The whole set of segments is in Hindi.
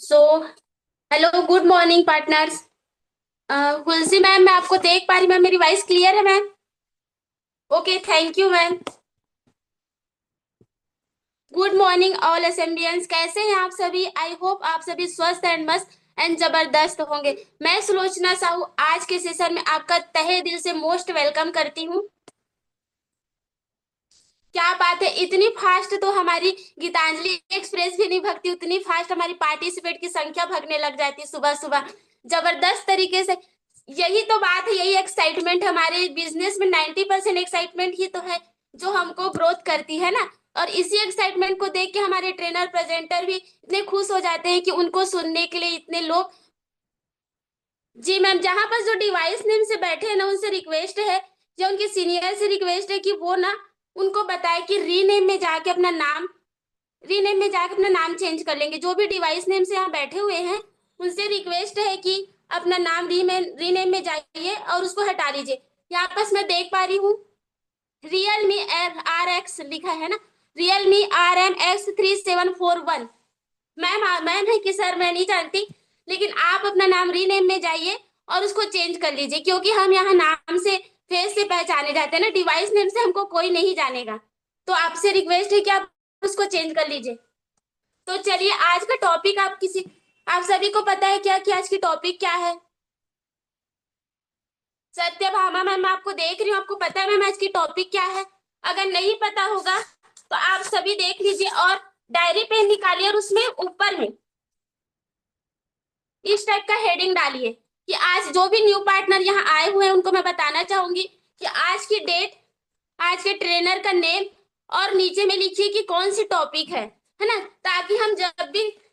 सो hello, good morning partners. Hulsi ma'am, मैं आपको देख पा रही। मैम, मेरी वॉइस क्लियर है ma'am? Okay, thank you ma'am. Good morning all असेंबियंस, कैसे हैं आप सभी? आई होप आप सभी स्वस्थ एंड मस्त एंड जबरदस्त होंगे। मैं सुलोचना साहू आज के सेशन में आपका तहे दिल से मोस्ट वेलकम करती हूँ। क्या बात है, इतनी फास्ट तो हमारी गीतांजलि एक्सप्रेस भी नहीं भगती, उतनी फास्ट हमारी पार्टिसिपेट की संख्या भगने लग जाती है सुबह सुबह, जबरदस्त तरीके से। यही तो बात है, यही एक्साइटमेंट हमारे बिजनेस में। 90% एक्साइटमेंट ही तो है जो हमको ग्रोथ करती है ना। और इसी एक्साइटमेंट को देख के हमारे ट्रेनर प्रेजेंटर भी इतने खुश हो जाते हैं कि उनको सुनने के लिए इतने लोग। जी मैम, जहां पर जो डिवाइस नेम से बैठे हैं ना, उनसे रिक्वेस्ट है या उनके सीनियर से रिक्वेस्ट है कि वो ना उनको बताए कि रीनेम में जाके अपना नाम चेंज कर लेंगे। जो भी डिवाइस नेम से यहाँ बैठे हुए हैं, उनसे रिक्वेस्ट है कि अपना नाम रीनेम में जाइए और उसको हटा लीजिए। यहाँ पास मैं देख पा रही हूँ रियलमी RX लिखा है ना, रियलमी RM X3741। मैम है कि सर, मैं नहीं जानती, लेकिन आप अपना नाम रीनेम में जाइए और उसको चेंज कर लीजिए, क्योंकि हम यहाँ नाम से, फेस से पहचाने जाते हैं ना, डिवाइस नेम से हमको कोई नहीं जानेगा। तो आपसे रिक्वेस्ट है कि आप उसको चेंज कर लीजिए। तो चलिए, आज का टॉपिक आप सभी को पता है क्या कि आज की टॉपिक क्या है? सत्यभामा मैम, मैं आपको देख रही हूँ, आपको पता है मैम आज की टॉपिक क्या है? अगर नहीं पता होगा तो आप सभी देख लीजिए और डायरी पेन निकालिए और उसमें ऊपर में इस टाइप का हेडिंग डालिए कि आज जो भी न्यू पार्टनर यहाँ आए हुए हैं उनको मैं बताना चाहूंगी कि आज की डेट, आज के ट्रेनर का नेम, और नीचे में लिखिए कि कौन सी टॉपिक है ना, ताकि हम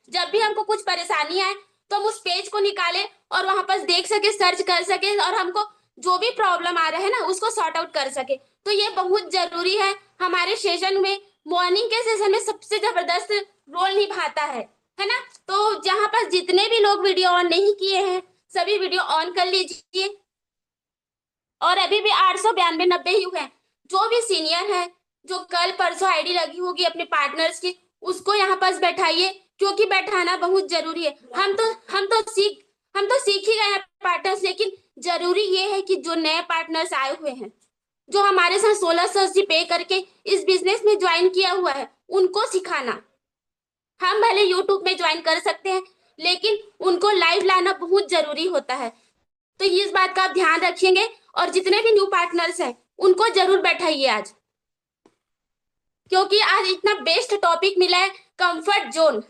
जब भी हमको कुछ परेशानी आए तो हम उस पेज को निकाले और वहां पर देख सके, सर्च कर सके और हमको जो भी प्रॉब्लम आ रहा है ना उसको सॉर्ट आउट कर सके। तो ये बहुत जरूरी है हमारे सेशन में। मॉर्निंग के सेशन में सबसे जबरदस्त रोल निभाता है ना। तो जहां पर जितने भी लोग वीडियो ऑन नहीं किए हैं, सभी वीडियो ऑन कर लीजिए। और अभी भी 892 ही हुए हैं। जो भी सीनियर है, जो कल परसों आईडी लगी होगी अपने पार्टनर्स की, उसको यहाँ पास बैठाइए, क्योंकि बैठाना बहुत जरूरी है। हम तो सीख ही गए हैं पार्टनर्स, लेकिन जरूरी ये है कि जो नए पार्टनर्स आए हुए हैं, जो हमारे साथ 1680 पे करके इस बिजनेस में ज्वाइन किया हुआ है, उनको सिखाना। हम भले यूट्यूब में ज्वाइन कर सकते हैं, लेकिन उनको लाइव लाना बहुत जरूरी होता है। तो इस बात का आप ध्यान रखेंगे। और जितने भी न्यू पार्टनर्स हैं उनको जरूर बैठाइए आज, क्योंकि आज इतना बेस्ट टॉपिक मिला है, कंफर्ट जोन।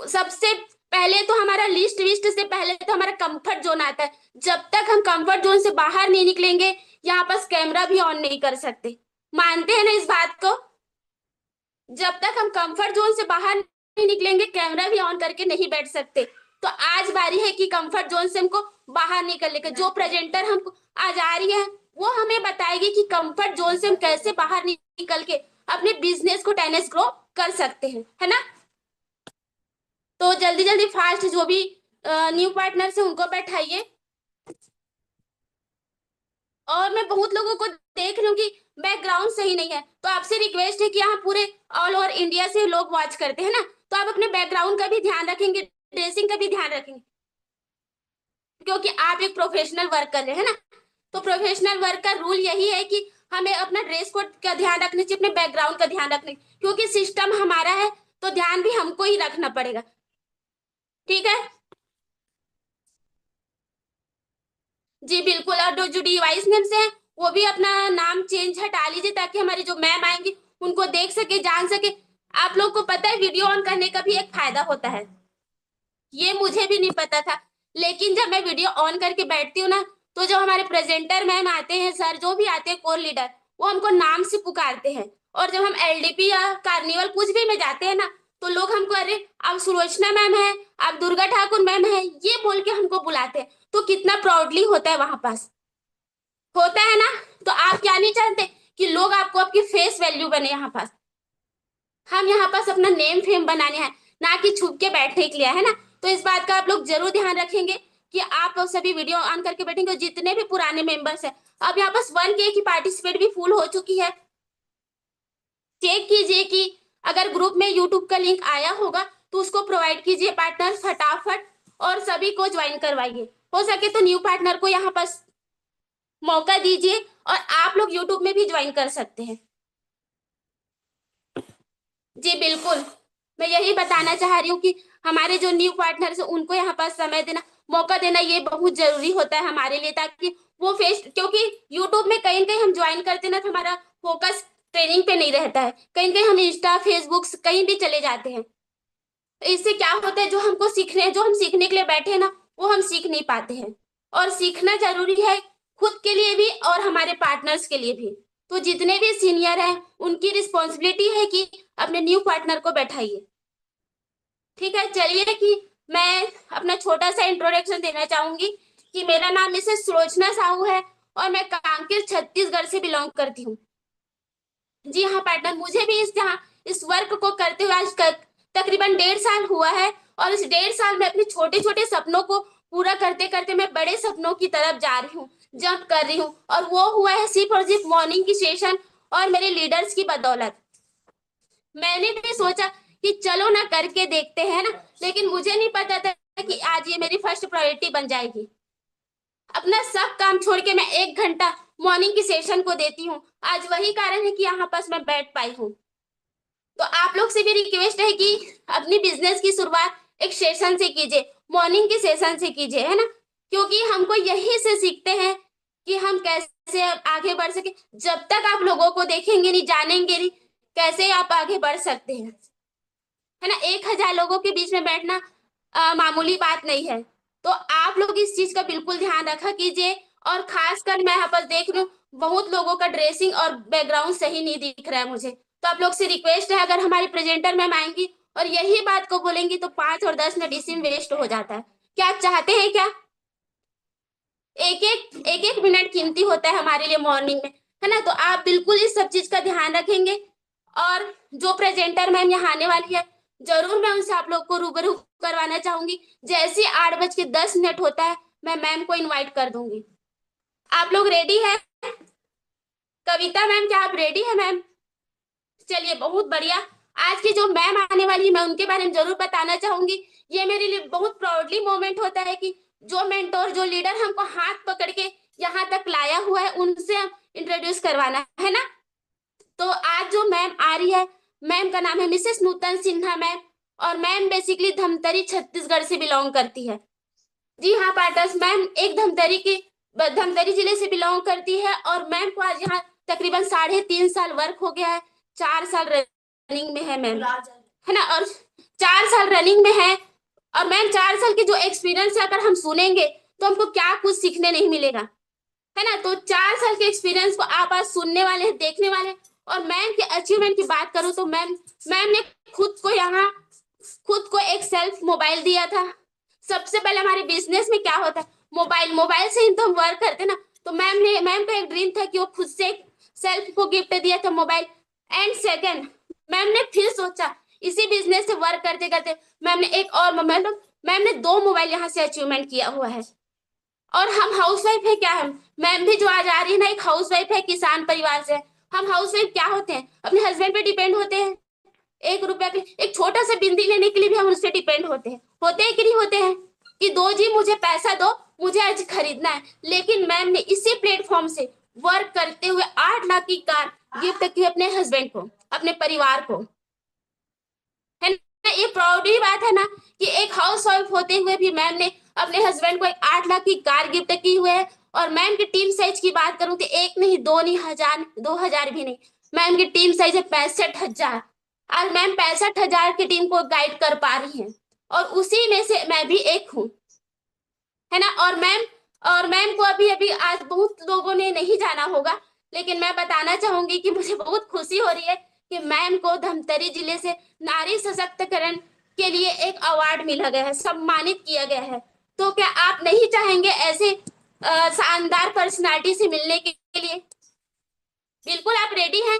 सबसे पहले तो हमारा लिस्ट विस्ट से पहले तो हमारा कंफर्ट जोन आता है। जब तक हम कंफर्ट जोन से बाहर नहीं निकलेंगे, यहाँ पास कैमरा भी ऑन नहीं कर सकते। मानते हैं ना इस बात को? जब तक हम कंफर्ट जोन से बाहर नहीं निकलेंगे, कैमरा भी ऑन करके नहीं बैठ सकते। तो आज बारी है कि कंफर्ट जोन से हमको बाहर निकलने का। जो प्रेजेंटर हमको आज आ रही है, वो हमें बताएगी कि कंफर्ट जोन से हम कैसे बाहर निकल के अपने बिजनेस को 10x ग्रो कर सकते हैं, है ना। तो जल्दी जल्दी फास्ट जो भी न्यू पार्टनर्स है उनको बैठाइए। और मैं बहुत लोगों को देख रही हूँ कि बैकग्राउंड सही नहीं है, तो आपसे रिक्वेस्ट है कि यहाँ पूरे ऑल ओवर इंडिया से लोग वॉच करते हैं ना, तो आप अपने बैकग्राउंड का भी ध्यान रखेंगे, ड्रेसिंग का भी ध्यान रखेंगे, क्योंकि आप एक प्रोफेशनल वर्क कर रहे हैं ना। तो प्रोफेशनल वर्क का रूल यही है कि हमें अपना ड्रेस कोड का ध्यान रखना चाहिए, अपने बैकग्राउंड का ध्यान रखना, क्योंकि सिस्टम हमारा है, तो ध्यान भी हमको ही रखना पड़ेगा। ठीक है जी, बिल्कुल। और जो जो डिवाइस नेम से है, वो भी अपना नाम चेंज हटा लीजिए, ताकि हमारी जो मैम आएंगी उनको देख सके, जान सके। आप लोग को पता है वीडियो ऑन करने का भी एक फायदा होता है, ये मुझे भी नहीं पता था। लेकिन जब मैं वीडियो ऑन करके बैठती हूँ ना, तो जब हमारे प्रेजेंटर मैम आते हैं, सर जो भी आते हैं, कोर लीडर, वो हमको नाम से पुकारते हैं। और जब हम LDP या कार्निवल कुछ भी में जाते हैं ना, तो लोग हमको, अरे आप सुलोचना मैम है, आप दुर्गा ठाकुर मैम है, ये बोल के हमको बुलाते हैं। तो कितना प्राउडली होता है वहां पास, होता है ना। तो आप क्या नहीं चाहते कि लोग आपको आपकी फेस वैल्यू बने यहाँ पास? हम यहाँ पास अपना नेम फेम बनाने हैं, ना कि छुप के बैठने के लिए, है ना। तो इस बात का आप लोग जरूर ध्यान रखेंगे कि आप लोग सभी वीडियो ऑन करके बैठेंगे। जितने भी पुराने मेंबर्स हैं, अब यहाँ पास 1K की पार्टिसिपेट भी फुल हो चुकी है। चेक कीजिए कि अगर ग्रुप में यूट्यूब का लिंक आया होगा तो उसको प्रोवाइड कीजिए पार्टनर फटाफट, और सभी को ज्वाइन करवाइए। हो सके तो न्यू पार्टनर को यहाँ पर मौका दीजिए, और आप लोग यूट्यूब में भी ज्वाइन कर सकते हैं। जी बिल्कुल, मैं यही बताना चाह रही हूँ कि हमारे जो न्यू पार्टनर्स हैं उनको यहाँ पर समय देना, मौका देना, ये बहुत जरूरी होता है हमारे लिए, ताकि वो फेस, क्योंकि यूट्यूब में कहीं कहीं हम ज्वाइन करते ना तो हमारा फोकस ट्रेनिंग पे नहीं रहता है, कहीं कहीं हम इंस्टा फेसबुक कहीं भी चले जाते हैं। इससे क्या होता है, जो हम सीखने के लिए बैठे हैं ना, वो हम सीख नहीं पाते हैं। और सीखना जरूरी है, खुद के लिए भी और हमारे पार्टनर्स के लिए भी। तो जितने भी सीनियर हैं उनकी रिस्पॉन्सिबिलिटी है कि अपने न्यू पार्टनर को बैठाइए। ठीक है, चलिए कि मैं अपना छोटा सा इंट्रोडक्शन देना चाहूंगी कि मेरा नाम मिसेस सुलोचना साहू है, और मैं कांकेर छत्तीसगढ़ से बिलोंग करती हूँ। जी हाँ पार्टनर, मुझे भी इस वर्क को करते हुए आज तकरीबन 1.5 साल हुआ है, और इस 1.5 साल में अपने छोटे छोटे सपनों को पूरा करते करते मैं बड़े सपनों की तरफ जा रही हूँ, जंप कर रही हूँ, और वो हुआ है सिर्फ और सिर्फ मॉर्निंग की सेशन और मेरे लीडर्स की बदौलत। मैंने भी सोचा कि चलो ना करके देखते हैं ना, लेकिन मुझे नहीं पता था कि आज ये मेरी फर्स्ट प्रायोरिटी बन जाएगी। अपना सब काम छोड़ के मैं 1 घंटा मॉर्निंग की सेशन को देती हूँ। आज वही कारण है कि यहाँ पास मैं बैठ पाई हूँ। तो आप लोग से भी रिक्वेस्ट है कि अपनी बिजनेस की शुरुआत एक सेशन से कीजिए, मॉर्निंग के सेशन से कीजिए, है ना, क्योंकि हमको यही से सीखते हैं कि हम कैसे आगे बढ़ सके। जब तक आप लोगों को देखेंगे नहीं, जानेंगे नहीं, कैसे आप आगे बढ़ सकते हैं, है ना। 1,000 लोगों के बीच में बैठना मामूली बात नहीं है। तो आप लोग इस चीज का बिल्कुल ध्यान रखा कीजिए। और खासकर मैं यहाँ पर देख रही हूँ बहुत लोगों का ड्रेसिंग और बैकग्राउंड सही नहीं दिख रहा है मुझे, तो आप लोग से रिक्वेस्ट है, अगर हमारी प्रेजेंटर मैम आएंगी और यही बात को बोलेंगी तो 5 और 10 मिनट इसी में वेस्ट हो जाता है। क्या आप चाहते हैं क्या? एक एक मिनट कीमती होता है हमारे लिए मॉर्निंग में, है ना। तो आप बिल्कुल इस सब चीज का ध्यान रखेंगे। और जो प्रेजेंटर मैम यहाँ आने वाली है, जरूर मैं उनसे आप लोग को रूबरू करवाना चाहूंगी। जैसे 8:10 होता है मैं मैम को इनवाइट कर दूंगी। आप लोग रेडी हैं? कविता मैम, क्या आप रेडी है मैम? चलिए, बहुत बढ़िया। आज की जो मैम आने वाली है मैं उनके बारे में जरूर बताना चाहूंगी। ये मेरे लिए बहुत प्राउडली मोमेंट होता है कि जो मेंटोर, जो लीडर हमको हाथ पकड़ के यहाँ तक लाया हुआ है, उनसे हम इंट्रोड्यूस करवाना है ना। तो आज जो मैम आ रही है, मैम का नाम है मिसेस नूतन सिन्हा मैम, और मैम बेसिकली धमतरी छत्तीसगढ़ से बिलोंग करती है। जी हाँ पार्टनर्स, मैम एक धमतरी जिले से बिलोंग करती है, और मैम को आज यहाँ तकरीबन 3.5 साल वर्क हो गया है। 4 साल रनिंग में है मैम, है ना, और 4 साल रनिंग में है। और मैम 4 साल की जो एक्सपीरियंस है, अगर हम सुनेंगे तो हमको क्या कुछ सीखने नहीं मिलेगा, है ना। तो 4 साल के एक्सपीरियंस को आप आज सुनने वाले हैं, देखने वाले हैं। और मैम के अचीवमेंट की बात करूं तो मैम मैम ने खुद को एक सेल्फ मोबाइल दिया था। सबसे पहले हमारे बिजनेस में क्या होता है, मोबाइल से ही तो हम वर्क करते ना। तो मैम का एक ड्रीम था कि वो खुद से सेल्फ को गिफ्ट दिया था मोबाइल। एंड सेकंड, मैम ने फिर सोचा, इसी बिजनेस से वर्क करते करते मैम ने एक और मोबाइल, मैम ने 2 मोबाइल यहाँ से अचीवमेंट किया हुआ है। और हम हाउसवाइफ है क्या? हम मैम भी जो आज आ रही है ना, एक हाउसवाइफ है, किसान परिवार से। हम हाउसवाइफ क्या होते हैं, अपने हस्बैंड पे डिपेंड होते हैं। 1 रुपया के एक छोटा सा बिंदी लेने के लिए भी हम उससे डिपेंड होते हैं कि नहीं होते हैं, कि दो जी मुझे पैसा दो, मुझे आज खरीदना है। लेकिन मैम ने इसी प्लेटफॉर्म से वर्क करते हुए 8 लाख की कार गिफ्ट की अपने हस्बैंड को, अपने परिवार को, है ना। ये प्राउड की बात है ना कि एक हाउस वाइफ होते हुए भी मैम ने अपने हस्बैंड को एक 8 लाख की कार गिफ्ट की हुई है। और मैम की टीम साइज की बात करूं तो एक नहीं, दो नहीं, 1,000 2,000 भी नहीं, मैम की टीम साइज है 65,000। आज मैम 65,000 की टीम को गाइड कर पा रही हैं, और उसी में से मैं भी एक हूँ, है ना। और मैम को अभी अभी आज बहुत लोगों ने नहीं जाना होगा, लेकिन मैं बताना चाहूंगी कि मुझे बहुत खुशी हो रही है कि मैम को धमतरी जिले से नारी सशक्तिकरण के लिए एक अवार्ड मिला गया है, सम्मानित किया गया है। तो क्या आप नहीं चाहेंगे ऐसे शानदार पर्सनालिटी से मिलने के लिए? बिल्कुल, आप रेडी हैं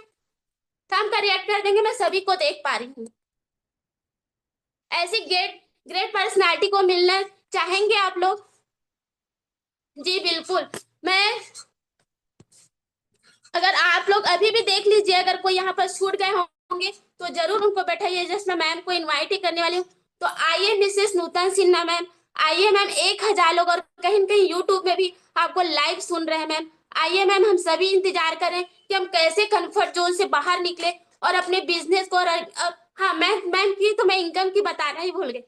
तो हम का रिएक्ट कर देंगे। मैं सभी को देख पा रही हूँ, ऐसी ग्रेट ग्रेट पर्सनालिटी को मिलना चाहेंगे आप लोग? जी बिल्कुल। मैं अगर आप लोग अभी भी देख लीजिए, अगर कोई यहाँ पर छूट गए होंगे तो जरूर उनको बैठाइए। जस्ट मैं मैम को इनवाइट ही करने वाली हूँ। तो आइए मिसेस नूतन सिन्हा मैम, आइए मैम, 1,000 लोग और कहीं न कहीं यूट्यूब में भी आपको लाइव सुन रहे हैं मैम। आइए मैम, हम सभी इंतजार करें कि हम कैसे कंफर्ट जोन से बाहर निकले और अपने बिजनेस को हाँ मैम, की तो मैं इनकम की बताना ही भूल गई।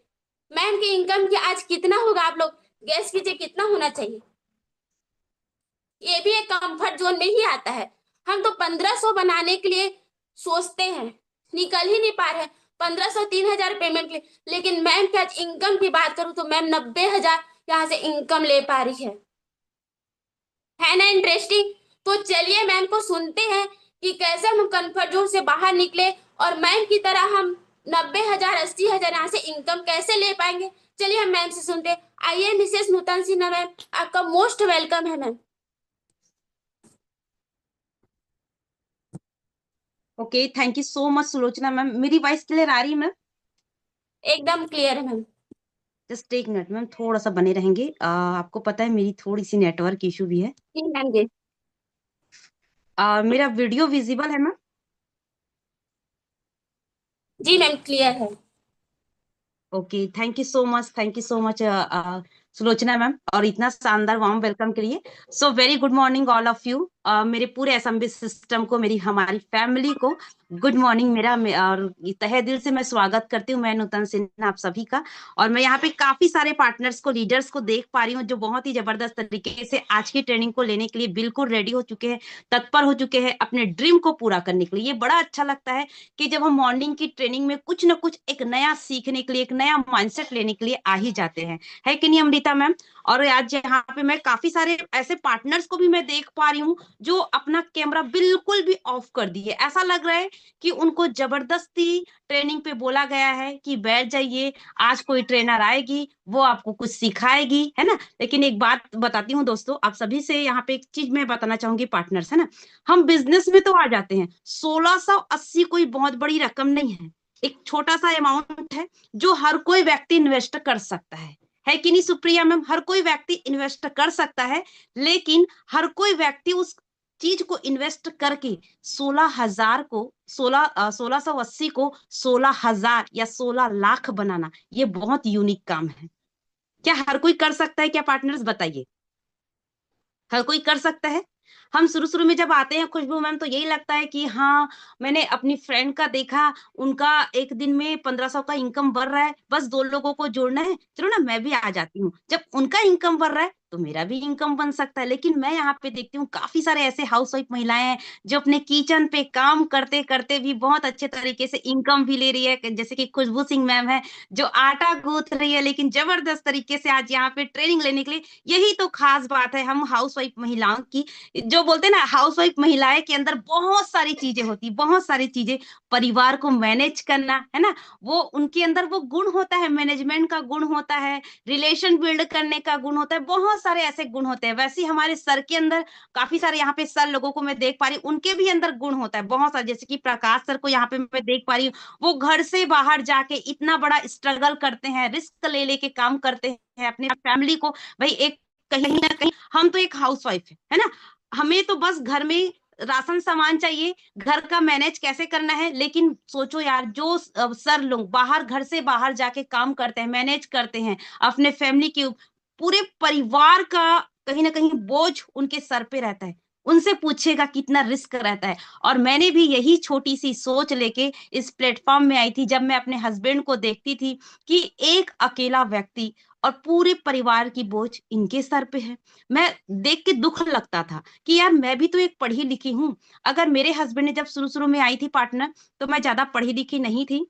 मैम की इनकम की आज कितना होगा, आप लोग गैस कीजिए कितना होना चाहिए। ये भी एक कंफर्ट जोन में ही आता है। हम तो 1500 बनाने के लिए सोचते हैं, निकल ही नहीं पा रहे हैं 1500 3,000 पेमेंट के लिए। लेकिन मैम की आज इनकम की बात करूं तो मैम 90,000 यहाँ से इनकम ले पा रही है ना इंटरेस्टिंग। तो चलिए मैम को सुनते हैं कि कैसे हम कंफर्ट जोन से बाहर निकले और मैम की तरह हम 90,000 80,000 यहाँ से इनकम कैसे ले पाएंगे। चलिए हम मैम से सुनते हैं। आइए मिसेस नूतन सिन्हा मैम, आपका मोस्ट वेलकम है ma'am. Okay, thank you so much Sulochana ma'am. मेरी वॉइस क्लियर आ रही है मैम? एकदम क्लियर है मैम। जस्ट एक मिनट मैम, थोड़ा सा बने रहेंगे। आपको पता है मेरी थोड़ी सी नेटवर्क इशू भी है। जी मैम जी। मेरा वीडियो विजिबल है मैम? जी मैम क्लियर है। Okay, thank you so much, thank you so much Sulochana ma'am, और इतना शानदार वार्म वेलकम के लिए। So very good morning all of you. मेरे पूरे एसएमबी सिस्टम को, मेरी हमारी फैमिली को गुड मॉर्निंग। और तहे दिल से मैं स्वागत करती हूँ, मैं नूतन सिन्हा, आप सभी का। और मैं यहाँ पे काफी सारे पार्टनर्स को, लीडर्स को देख पा रही हूँ जो बहुत ही जबरदस्त तरीके से आज की ट्रेनिंग को लेने के लिए बिल्कुल रेडी हो चुके हैं, तत्पर हो चुके हैं अपने ड्रीम को पूरा करने के लिए। ये बड़ा अच्छा लगता है कि जब हम मॉर्निंग की ट्रेनिंग में कुछ ना कुछ एक नया सीखने के लिए, एक नया माइंडसेट लेने के लिए आ ही जाते हैं, है कि नहीं अमृता मैम? और आज यहाँ पे मैं काफी सारे ऐसे पार्टनर्स को भी मैं देख पा रही हूँ जो अपना कैमरा बिल्कुल भी ऑफ कर दिए। ऐसा लग रहा है कि उनको जबरदस्ती ट्रेनिंग पे बोला गया है कि बैठ जाइए, आज कोई ट्रेनर आएगी, वो आपको कुछ सिखाएगी, है ना। लेकिन एक बात बताती हूँ दोस्तों, आप सभी से यहाँ पे एक चीज मैं बताना चाहूंगी पार्टनर्स, है ना। हम बिजनेस में तो आ जाते हैं, 1680 कोई बहुत बड़ी रकम नहीं है, एक छोटा सा अमाउंट है जो हर कोई व्यक्ति इन्वेस्ट कर सकता है कि नहीं सुप्रिया मैम? हर कोई व्यक्ति इन्वेस्ट कर सकता है, लेकिन हर कोई व्यक्ति उस चीज को इन्वेस्ट करके 16,000 को 1680 को 16,000 या 16 लाख बनाना, ये बहुत यूनिक काम है। क्या हर कोई कर सकता है क्या पार्टनर्स, बताइए? हर कोई कर सकता है। हम शुरू शुरू में जब आते हैं खुशबू मैम, तो यही लगता है कि हाँ, मैंने अपनी फ्रेंड का देखा, उनका एक दिन में 1500 का इनकम बढ़ रहा है, बस 2 लोगों को जोड़ना है, चलो ना मैं भी आ जाती हूँ। जब उनका इनकम बढ़ रहा है तो मेरा भी इनकम बन सकता है। लेकिन मैं यहाँ पे देखती हूँ काफी सारे ऐसे हाउस वाइफ महिलाएं हैं जो अपने किचन पे काम करते करते भी बहुत अच्छे तरीके से इनकम भी ले रही है। जैसे कि खुशबू सिंह मैम है जो आटा गूंथ रही है, लेकिन जबरदस्त तरीके से आज यहाँ पे ट्रेनिंग लेने के लिए। यही तो खास बात है हम हाउस वाइफ महिलाओं की, जो बोलते हैं ना, हाउस वाइफ महिलाएं के अंदर बहुत सारी चीजें होती, बहुत सारी चीजें। परिवार को मैनेज करना, है ना, वो उनके अंदर वो गुण होता है, मैनेजमेंट का गुण होता है, रिलेशन बिल्ड करने का गुण होता है, बहुत सारे ऐसे गुण होते हैं। वैसे ही हमारे सर के अंदर काफी सारे यहाँ पे सर लोगों को मैं देख पा रही हूँ, उनके भी अंदर गुण होता है बहुत सारे। जैसे कि प्रकाश सर को यहाँ पे मैं देख पा रही हूँ, वो घर से बाहर जाके इतना बड़ा स्ट्रगल करते हैं, रिस्क ले लेके काम करते हैं अपने फैमिली को। भाई एक कहीं ना कहीं हम तो एक हाउस वाइफ है ना, हमें तो बस घर में राशन सामान चाहिए, घर का मैनेज कैसे करना है। लेकिन सोचो यार, जो सर लोग बाहर, घर से बाहर जाके काम करते हैं, मैनेज करते हैं अपने फैमिली के, पूरे परिवार का कहीं ना कहीं बोझ उनके सर पे रहता है, उनसे पूछेगा कितना रिस्क रहता है। और मैंने भी यही छोटी सी सोच लेके इस प्लेटफॉर्म में आई थी, जब मैं अपने हस्बैंड को देखती थी कि एक अकेला व्यक्ति और पूरे परिवार की बोझ इनके सर पे है। मैं देख के दुख लगता था कि यार मैं भी तो एक पढ़ी लिखी हूँ। अगर मेरे हस्बैंड ने, जब शुरू शुरू में आई थी पार्टनर, तो मैं ज्यादा पढ़ी लिखी नहीं थी,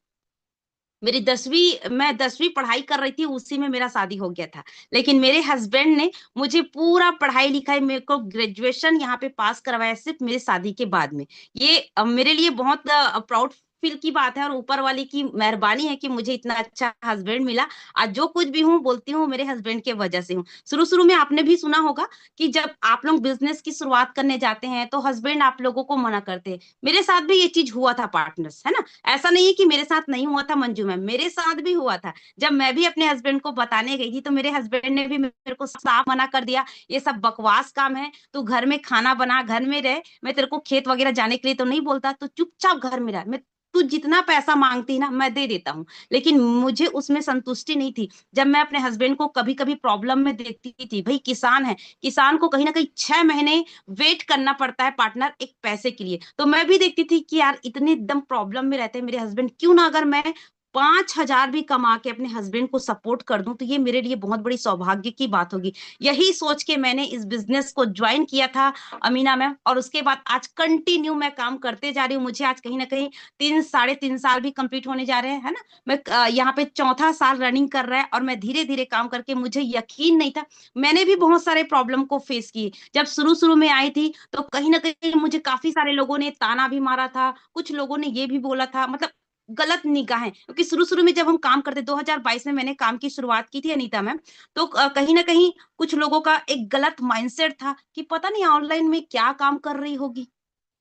मेरी 10वीं, मैं 10वीं पढ़ाई कर रही थी, उसी में मेरा शादी हो गया था। लेकिन मेरे हस्बैंड ने मुझे पूरा पढ़ाई लिखाई, मेरे को ग्रेजुएशन यहाँ पे पास करवाया सिर्फ मेरे शादी के बाद में। ये मेरे लिए बहुत प्राउड फील की बात है, और ऊपर वाले की मेहरबानी है कि मुझे इतना अच्छा हस्बैंड मिला। आज जो कुछ भी हूँ, बोलती हूँ मेरे हस्बैंड के वजह से हूँ। शुरू शुरू में आपने भी सुना होगा कि जब आप लोग बिजनेस की शुरुआत करने जाते हैं तो हस्बैंड आप लोगों को मना करते हैं। मेरे साथ भी ये चीज हुआ था पार्टनर्स, है ना। ऐसा नहीं है कि मेरे साथ नहीं हुआ था मंजू मैम, मेरे साथ भी हुआ था। जब मैं भी अपने हस्बैंड को बताने गई थी तो मेरे हस्बैंड ने भी मेरे को साफ मना कर दिया, ये सब बकवास काम है, तू घर में खाना बना, घर में रह, मैं तेरे को खेत वगैरह जाने के लिए तो नहीं बोलता, तो चुपचाप घर में रह, मैं तू जितना पैसा मांगती ना मैं दे देता हूँ। लेकिन मुझे उसमें संतुष्टि नहीं थी। जब मैं अपने हस्बैंड को कभी कभी प्रॉब्लम में देखती थी, भाई किसान है, किसान को कहीं ना कहीं 6 महीने वेट करना पड़ता है पार्टनर एक पैसे के लिए, तो मैं भी देखती थी कि यार इतने एकदम प्रॉब्लम में रहते हैं मेरे हस्बैंड, क्यों ना अगर मैं 5,000 भी कमा के अपने हस्बैंड को सपोर्ट कर दूं तो ये मेरे लिए बहुत बड़ी सौभाग्य की बात होगी। यही सोच के मैंने इस बिजनेस को ज्वाइन किया था अमीना मैम, और उसके बाद आज कंटिन्यू मैं काम करते जा रही हूँ। मुझे आज कहीं ना कहीं 3 साढ़े 3 साल भी कंप्लीट होने जा रहे हैं, है ना। मैं यहाँ पे चौथा साल रनिंग कर रहा है, और मैं धीरे धीरे काम करके, मुझे यकीन नहीं था। मैंने भी बहुत सारे प्रॉब्लम को फेस किए। जब शुरू शुरू में आई थी तो कहीं ना कहीं मुझे काफी सारे लोगों ने ताना भी मारा था, कुछ लोगों ने ये भी बोला था, मतलब गलत निगाहें, क्योंकि शुरू शुरू में जब हम काम करते, 2022 में मैंने काम की शुरुआत की थी अनीता मैम, तो कहीं ना कहीं कुछ लोगों का एक गलत माइंडसेट था कि पता नहीं ऑनलाइन में क्या काम कर रही होगी।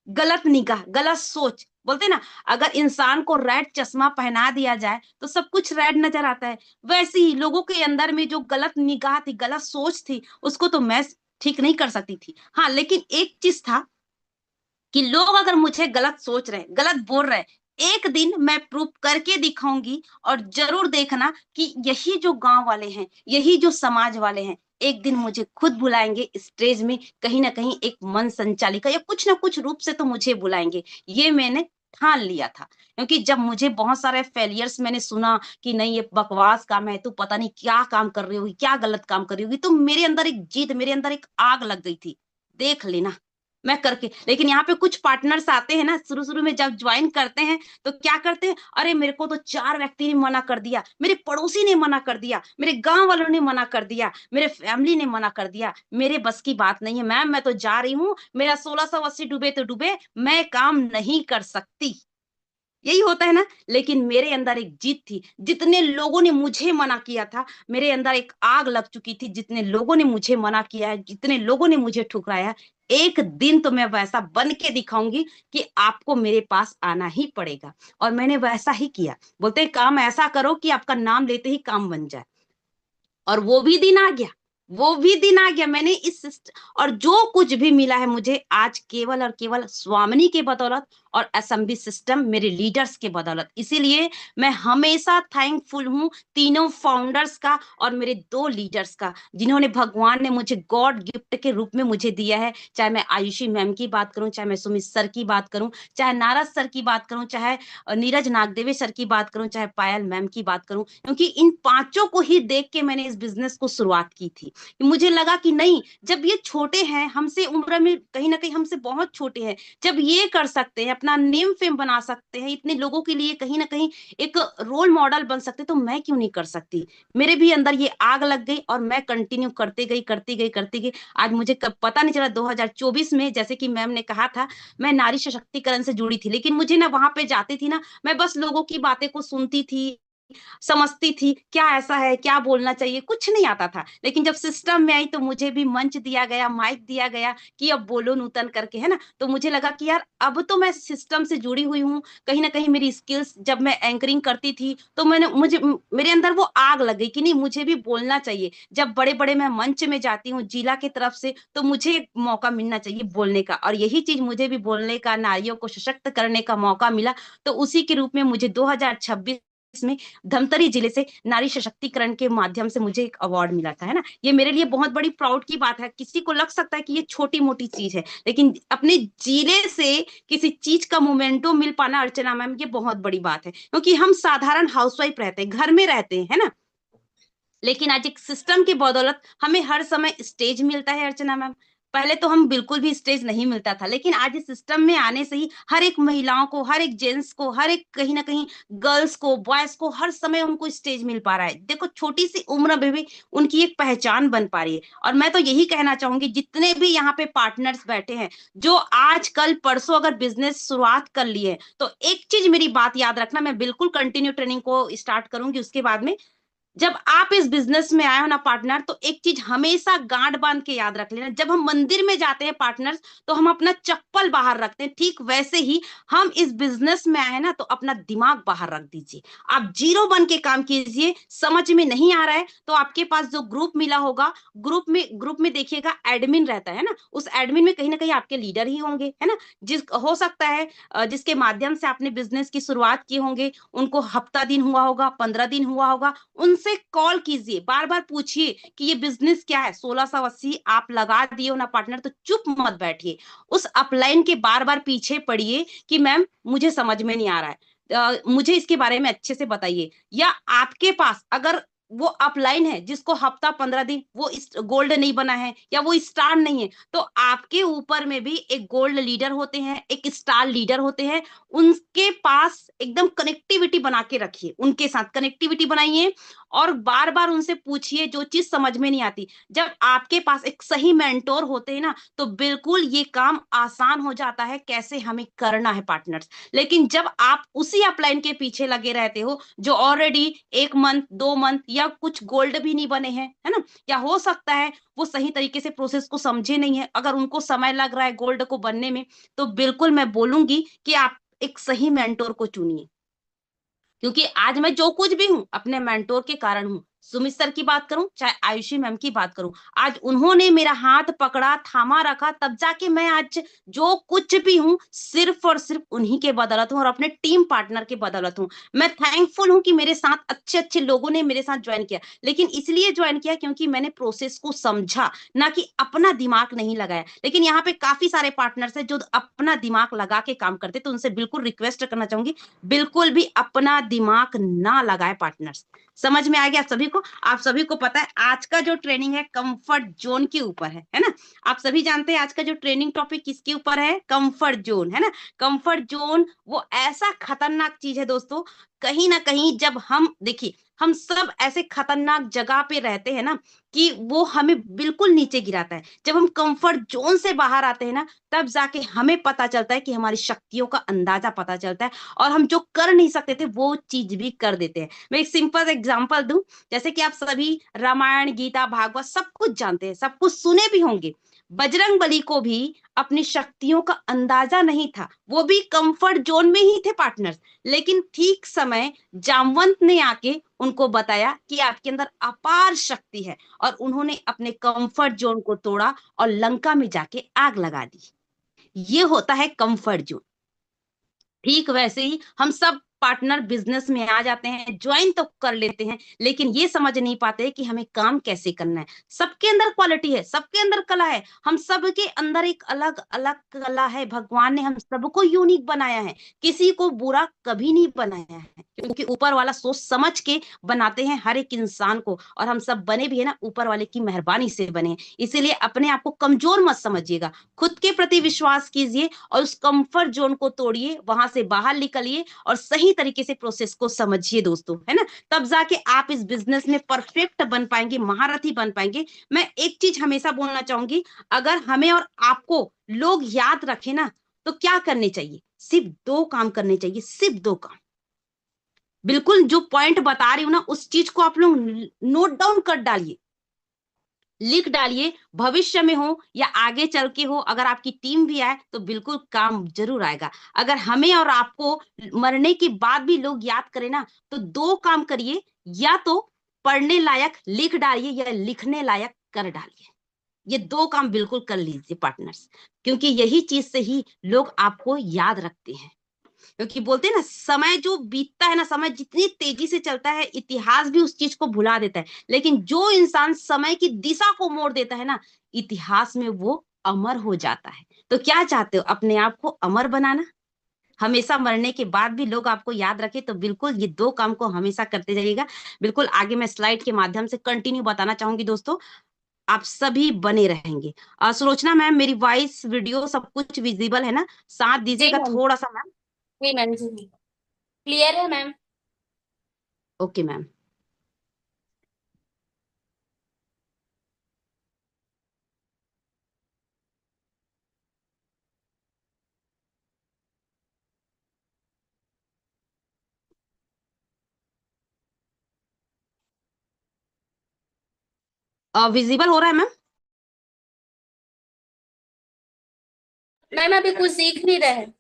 गलत निगाह, गलत सोच, बोलते ना, अगर इंसान को रेड चश्मा पहना दिया जाए तो सब कुछ रेड नजर आता है। वैसे ही लोगों के अंदर में जो गलत निगाह थी, गलत सोच थी, उसको तो मैं ठीक नहीं कर सकती थी। हाँ, लेकिन एक चीज था कि लोग अगर मुझे गलत सोच रहे, गलत बोल रहे, एक दिन मैं प्रूफ करके दिखाऊंगी। और जरूर देखना कि यही जो गांव वाले हैं, यही जो समाज वाले हैं, एक दिन मुझे खुद बुलाएंगे स्टेज में, कहीं ना कहीं एक मन संचालिका या कुछ ना कुछ रूप से तो मुझे बुलाएंगे। ये मैंने ठान लिया था, क्योंकि जब मुझे बहुत सारे फेलियर्स मैंने सुना कि नहीं ये बकवास काम है, तू पता नहीं क्या काम कर रही होगी, क्या गलत काम कर रही होगी, तो मेरे अंदर एक जीत, मेरे अंदर एक आग लग गई थी, देख लेना मैं करके। लेकिन यहाँ पे कुछ पार्टनर्स आते हैं ना, शुरू शुरू में जब ज्वाइन करते हैं तो क्या करते हैं, अरे मेरे को तो 4 व्यक्ति ने मना कर दिया, मेरे पड़ोसी ने मना कर दिया, मेरे गांव वालों ने मना कर दिया, मेरे फैमिली ने मना कर दिया, मेरे बस की बात नहीं है मैम, मैं तो जा रही हूँ, मेरा 1680 डूबे तो डूबे, मैं काम नहीं कर सकती। यही होता है ना। लेकिन मेरे अंदर एक जीत थी, जितने लोगों ने मुझे मना किया था, मेरे अंदर एक आग लग चुकी थी, जितने लोगों ने मुझे मना किया है, जितने लोगों ने मुझे ठुकराया, एक दिन तो मैं वैसा बन के दिखाऊंगी कि आपको मेरे पास आना ही पड़ेगा। और मैंने वैसा ही किया। बोलते हैं काम ऐसा करो कि आपका नाम लेते ही काम बन जाए, और वो भी दिन आ गया, वो भी दिन आ गया। मैंने इस और जो कुछ भी मिला है मुझे आज केवल और केवल स्वामिनी के बदौलत और एसएमबी सिस्टम मेरे लीडर्स के बदौलत। इसीलिए मैं हमेशा थैंकफुल हूँ तीनों फाउंडर्स का और मेरे 2 लीडर्स का, जिन्होंने, भगवान ने मुझे गॉड गिफ्ट के रूप में मुझे दिया है। चाहे मैं आयुषी मैम की बात करूं, चाहे मैं सुमित सर की बात करूं, चाहे नारद सर की बात करूं, चाहे नीरज नागदेवी सर की बात करूं, चाहे पायल मैम की बात करूं, क्योंकि इन पांचों को ही देख के मैंने इस बिजनेस को शुरुआत की थी। मुझे लगा कि नहीं, जब ये छोटे हैं, हमसे उम्र में कहीं ना कहीं हमसे बहुत छोटे हैं, जब ये कर सकते हैं, अपना नेम फेम बना सकते हैं, इतने लोगों के लिए कहीं ना कहीं एक रोल मॉडल बन सकते, तो मैं क्यों नहीं कर सकती। मेरे भी अंदर ये आग लग गई और मैं कंटिन्यू करते गई करती गई करती गई। आज मुझे कब पता नहीं चला, 2024 में, जैसे कि मैम ने कहा था, मैं नारी सशक्तिकरण से जुड़ी थी, लेकिन मुझे ना वहां पे जाती थी ना, मैं बस लोगों की बातें को सुनती थी, समझती थी क्या ऐसा है, क्या बोलना चाहिए, कुछ नहीं आता था। लेकिन जब सिस्टम में आई तो मुझे भी मंच दिया गया, माइक दिया गया कि अब बोलो नूतन करके, है ना। तो मुझे लगा कि यार अब तो मैं सिस्टम से जुड़ी हुई हूँ, कहीं ना कहीं मेरी स्किल्स, जब मैं एंकरिंग करती थी तो मैंने, मुझे मेरे अंदर वो आग लग गई कि नहीं मुझे भी बोलना चाहिए। जब बड़े बड़े मैं मंच में जाती हूँ जिला की तरफ से, तो मुझे एक मौका मिलना चाहिए बोलने का, और यही चीज मुझे भी बोलने का, नारियों को सशक्त करने का मौका मिला। तो उसी के रूप में मुझे 2026 में धमतरी जिले से नारी सशक्तिकरण के माध्यम से मुझे एक अवार्ड मिला था, है ना। ये मेरे लिए बहुत बड़ी प्राउड की बात है। किसी को लग सकता है कि ये छोटी मोटी चीज है, लेकिन अपने जिले से किसी चीज का मोमेंटो मिल पाना, अर्चना मैम, ये बहुत बड़ी बात है, क्योंकि हम साधारण हाउसवाइफ रहते हैं, घर में रहते हैं, है ना। लेकिन आज एक सिस्टम की बदौलत हमें हर समय स्टेज मिलता है, अर्चना मैम। पहले तो हम बिल्कुल भी स्टेज नहीं मिलता था, लेकिन आज इस सिस्टम में आने से ही हर एक महिलाओं को, हर एक जेंट्स को, हर एक कहीं ना कहीं गर्ल्स को, बॉयज को, हर समय उनको स्टेज मिल पा रहा है। देखो छोटी सी उम्र में भी उनकी एक पहचान बन पा रही है। और मैं तो यही कहना चाहूंगी, जितने भी यहाँ पे पार्टनर्स बैठे हैं, जो आज कल परसों अगर बिजनेस शुरुआत कर लिए है, तो एक चीज मेरी बात याद रखना, मैं बिल्कुल कंटिन्यू ट्रेनिंग को स्टार्ट करूंगी उसके बाद में, जब आप इस बिजनेस में आए हो ना पार्टनर, तो एक चीज हमेशा गांठ बांध के याद रख लेना, जब हम मंदिर में जाते हैं पार्टनर्स, तो हम अपना चप्पल बाहर रखते हैं, ठीक वैसे ही हम इस बिजनेस में आए ना, तो अपना दिमाग बाहर रख दीजिए। आप जीरो बन के काम कीजिए। समझ में नहीं आ रहा है तो आपके पास जो ग्रुप मिला होगा, ग्रुप में देखिएगा एडमिन रहता है ना, उस एडमिन में कहीं ना कहीं आपके लीडर ही होंगे, है ना। जिस हो सकता है जिसके माध्यम से आपने बिजनेस की शुरुआत की होंगे, उनको हफ्ता दिन हुआ होगा, 15 दिन हुआ होगा, उनसे कॉल कीजिए, बार बार पूछिए कि ये बिजनेस क्या है। 1680 आप लगा दिए हो ना पार्टनर, तो चुप मत बैठिए, उस अपलाइन के बार बार पीछे पड़िए कि मैम मुझे समझ में नहीं आ रहा है, मुझे इसके बारे में अच्छे से बताइए। या आपके पास अगर वो अपलाइन है जिसको हफ्ता 15 दिन वो गोल्ड नहीं बना है या वो स्टार नहीं है, तो आपके ऊपर में भी एक गोल्ड लीडर होते हैं, एक स्टार लीडर होते हैं, उनके पास एकदम कनेक्टिविटी बना के रखिए, उनके साथ कनेक्टिविटी बनाइए और बार बार उनसे पूछिए जो चीज समझ में नहीं आती। जब आपके पास एक सही मेंटोर होते हैं ना, तो बिल्कुल ये काम आसान हो जाता है कैसे हमें करना है पार्टनर्स। लेकिन जब आप उसी अपलाइन के पीछे लगे रहते हो जो ऑलरेडी 1 मंथ 2 मंथ या कुछ गोल्ड भी नहीं बने हैं, है ना, या हो सकता है वो सही तरीके से प्रोसेस को समझे नहीं है, अगर उनको समय लग रहा है गोल्ड को बनने में, तो बिल्कुल मैं बोलूंगी कि आप एक सही मेंटोर को चुनिए। क्योंकि आज मैं जो कुछ भी हूं अपने मेंटोर के कारण हूं। सुमित सर की बात करूं चाहे आयुषी मैम की बात करूं, आज उन्होंने मेरा हाथ पकड़ा, थामा रखा, तब जाके मैं आज जो कुछ भी हूं सिर्फ और सिर्फ उन्हीं के बदौलत हूं और अपने टीम पार्टनर के बदौलत हूं। मैं थैंकफुल हूं कि मेरे साथ अच्छे अच्छे लोगों ने मेरे साथ ज्वाइन किया, लेकिन इसलिए ज्वाइन किया क्योंकि मैंने प्रोसेस को समझा, ना कि अपना दिमाग नहीं लगाया। लेकिन यहाँ पे काफी सारे पार्टनर्स हैं जो अपना दिमाग लगा के काम करते, तो उनसे बिल्कुल रिक्वेस्ट करना चाहूंगी, बिल्कुल भी अपना दिमाग ना लगाए पार्टनर्स। समझ में आ गया आप सभी को? आप सभी को पता है आज का जो ट्रेनिंग है कंफर्ट जोन के ऊपर है ना। आप सभी जानते हैं आज का जो ट्रेनिंग टॉपिक किसके ऊपर है? कंफर्ट जोन, है ना। कंफर्ट जोन वो ऐसा खतरनाक चीज है दोस्तों, कहीं ना कहीं जब हम देखिए, हम सब ऐसे खतरनाक जगह पे रहते हैं ना कि वो हमें बिल्कुल नीचे गिराता है। जब हम कंफर्ट जोन से बाहर आते हैं ना, तब जाके हमें पता चलता है कि हमारी शक्तियों का अंदाजा पता चलता है और हम जो कर नहीं सकते थे वो चीज भी कर देते हैं। मैं एक सिंपल एग्जांपल दूं, जैसे कि आप सभी रामायण गीता भागवत सब कुछ जानते हैं, सब कुछ सुने भी होंगे। बजरंग बली को भी अपनी शक्तियों का अंदाजा नहीं था, वो भी कंफर्ट जोन में ही थे पार्टनर्स। लेकिन ठीक समय जामवंत ने आके उनको बताया कि आपके अंदर अपार शक्ति है, और उन्होंने अपने कंफर्ट जोन को तोड़ा और लंका में जाके आग लगा दी। ये होता है कंफर्ट जोन। ठीक वैसे ही हम सब पार्टनर बिजनेस में आ जाते हैं, ज्वाइन तो कर लेते हैं, लेकिन ये समझ नहीं पाते कि हमें काम कैसे करना है। सबके अंदर क्वालिटी है, सबके अंदर कला है, हम सबके अंदर एक अलग अलग कला है। भगवान ने हम सबको यूनिक बनाया है, किसी को बुरा कभी नहीं बनाया है, क्योंकि ऊपर वाला सोच समझ के बनाते हैं हर एक इंसान को, और हम सब बने भी है ना ऊपर वाले की मेहरबानी से बने हैं। इसीलिए अपने आप को कमजोर मत समझिएगा, खुद के प्रति विश्वास कीजिए और उस कंफर्ट जोन को तोड़िए, वहां से बाहर निकलिए और सही तरीके से प्रोसेस को समझिए दोस्तों, है ना। तब जाके आप इस बिजनेस में परफेक्ट बन पाएंगे, महारथी बन पाएंगे। मैं एक चीज हमेशा बोलना चाहूंगी, अगर हमें और आपको लोग याद रखे ना, तो क्या करने चाहिए? सिर्फ 2 काम करने चाहिए, सिर्फ 2 काम। बिल्कुल जो पॉइंट बता रही हूँ ना, उस चीज को आप लोग नोट डाउन कर डालिए, लिख डालिए। भविष्य में हो या आगे चल के हो, अगर आपकी टीम भी आए तो बिल्कुल काम जरूर आएगा। अगर हमें और आपको मरने के बाद भी लोग याद करें ना, तो 2 काम करिए, या तो पढ़ने लायक लिख डालिए या लिखने लायक कर डालिए। ये 2 काम बिल्कुल कर लीजिए पार्टनर्स, क्योंकि यही चीज से ही लोग आपको याद रखते हैं। क्योंकि बोलते हैं ना, समय जो बीतता है ना, समय जितनी तेजी से चलता है, इतिहास भी उस चीज को भुला देता है। लेकिन जो इंसान समय की दिशा को मोड़ देता है ना, इतिहास में वो अमर हो जाता है। तो क्या चाहते हो, अपने आप को अमर बनाना, हमेशा मरने के बाद भी लोग आपको याद रखे, तो बिल्कुल ये 2 काम को हमेशा करते जाइएगा। बिल्कुल आगे मैं स्लाइड के माध्यम से कंटिन्यू बताना चाहूंगी दोस्तों, आप सभी बने रहेंगे। सुलोचना मैम, मेरी वॉइस वीडियो सब कुछ विजिबल है ना? साथ जी दीजिएगा मैम। थोड़ा सा मैम। जी मैम जी। क्लियर है मैम। Okay ma'am. विजिबल हो रहा है मैम? मैम अभी कुछ सीख नहीं रहे हैं।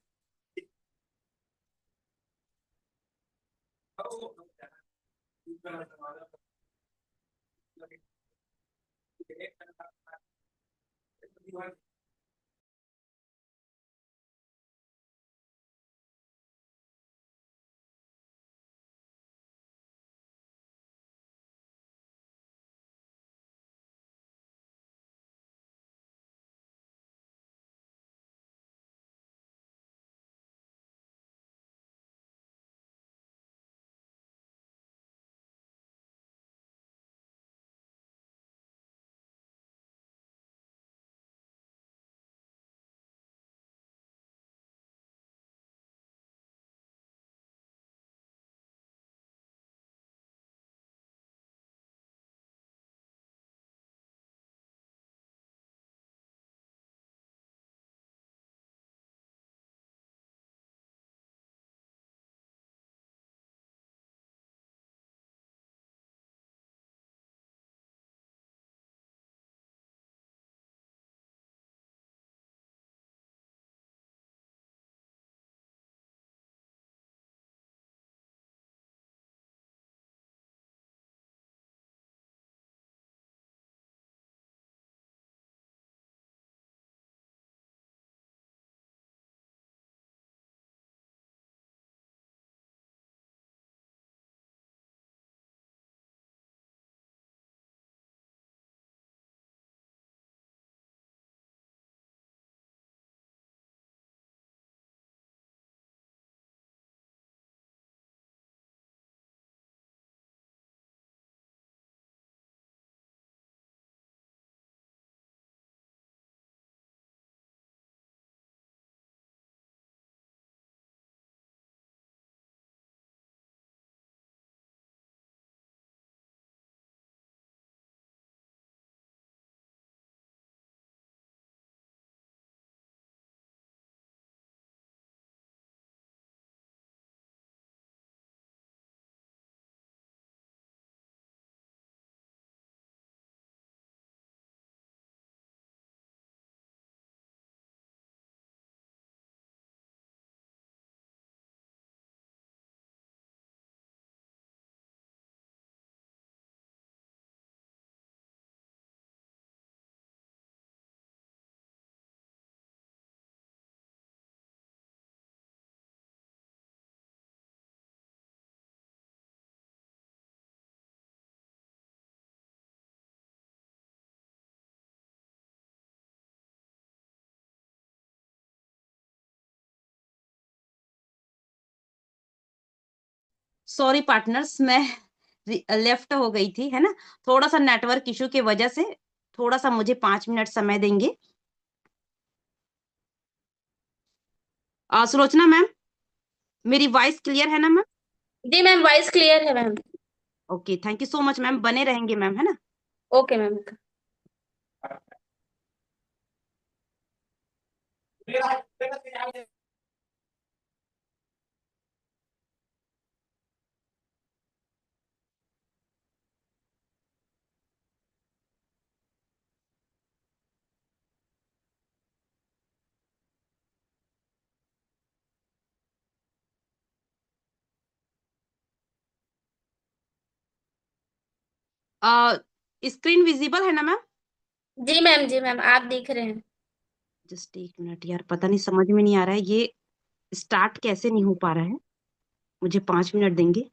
सॉरी पार्टनर्स, मैं लेफ्ट हो गई थी, है ना। थोड़ा सा नेटवर्क इशू की वजह से। थोड़ा सा मुझे 5 मिनट समय देंगे। सुलोचना मैम, मेरी वॉइस क्लियर है ना मैम? जी मैम वॉइस क्लियर है ma'am. Okay, thank you so much ma'am, बने रहेंगे मैम, है ना। Okay ma'am. स्क्रीन विजिबल है ना मैम? जी मैम आप दिख रहे हैं। जस्ट एक मिनट यार, पता नहीं समझ में नहीं आ रहा है ये स्टार्ट कैसे नहीं हो पा रहा है। मुझे 5 मिनट देंगे।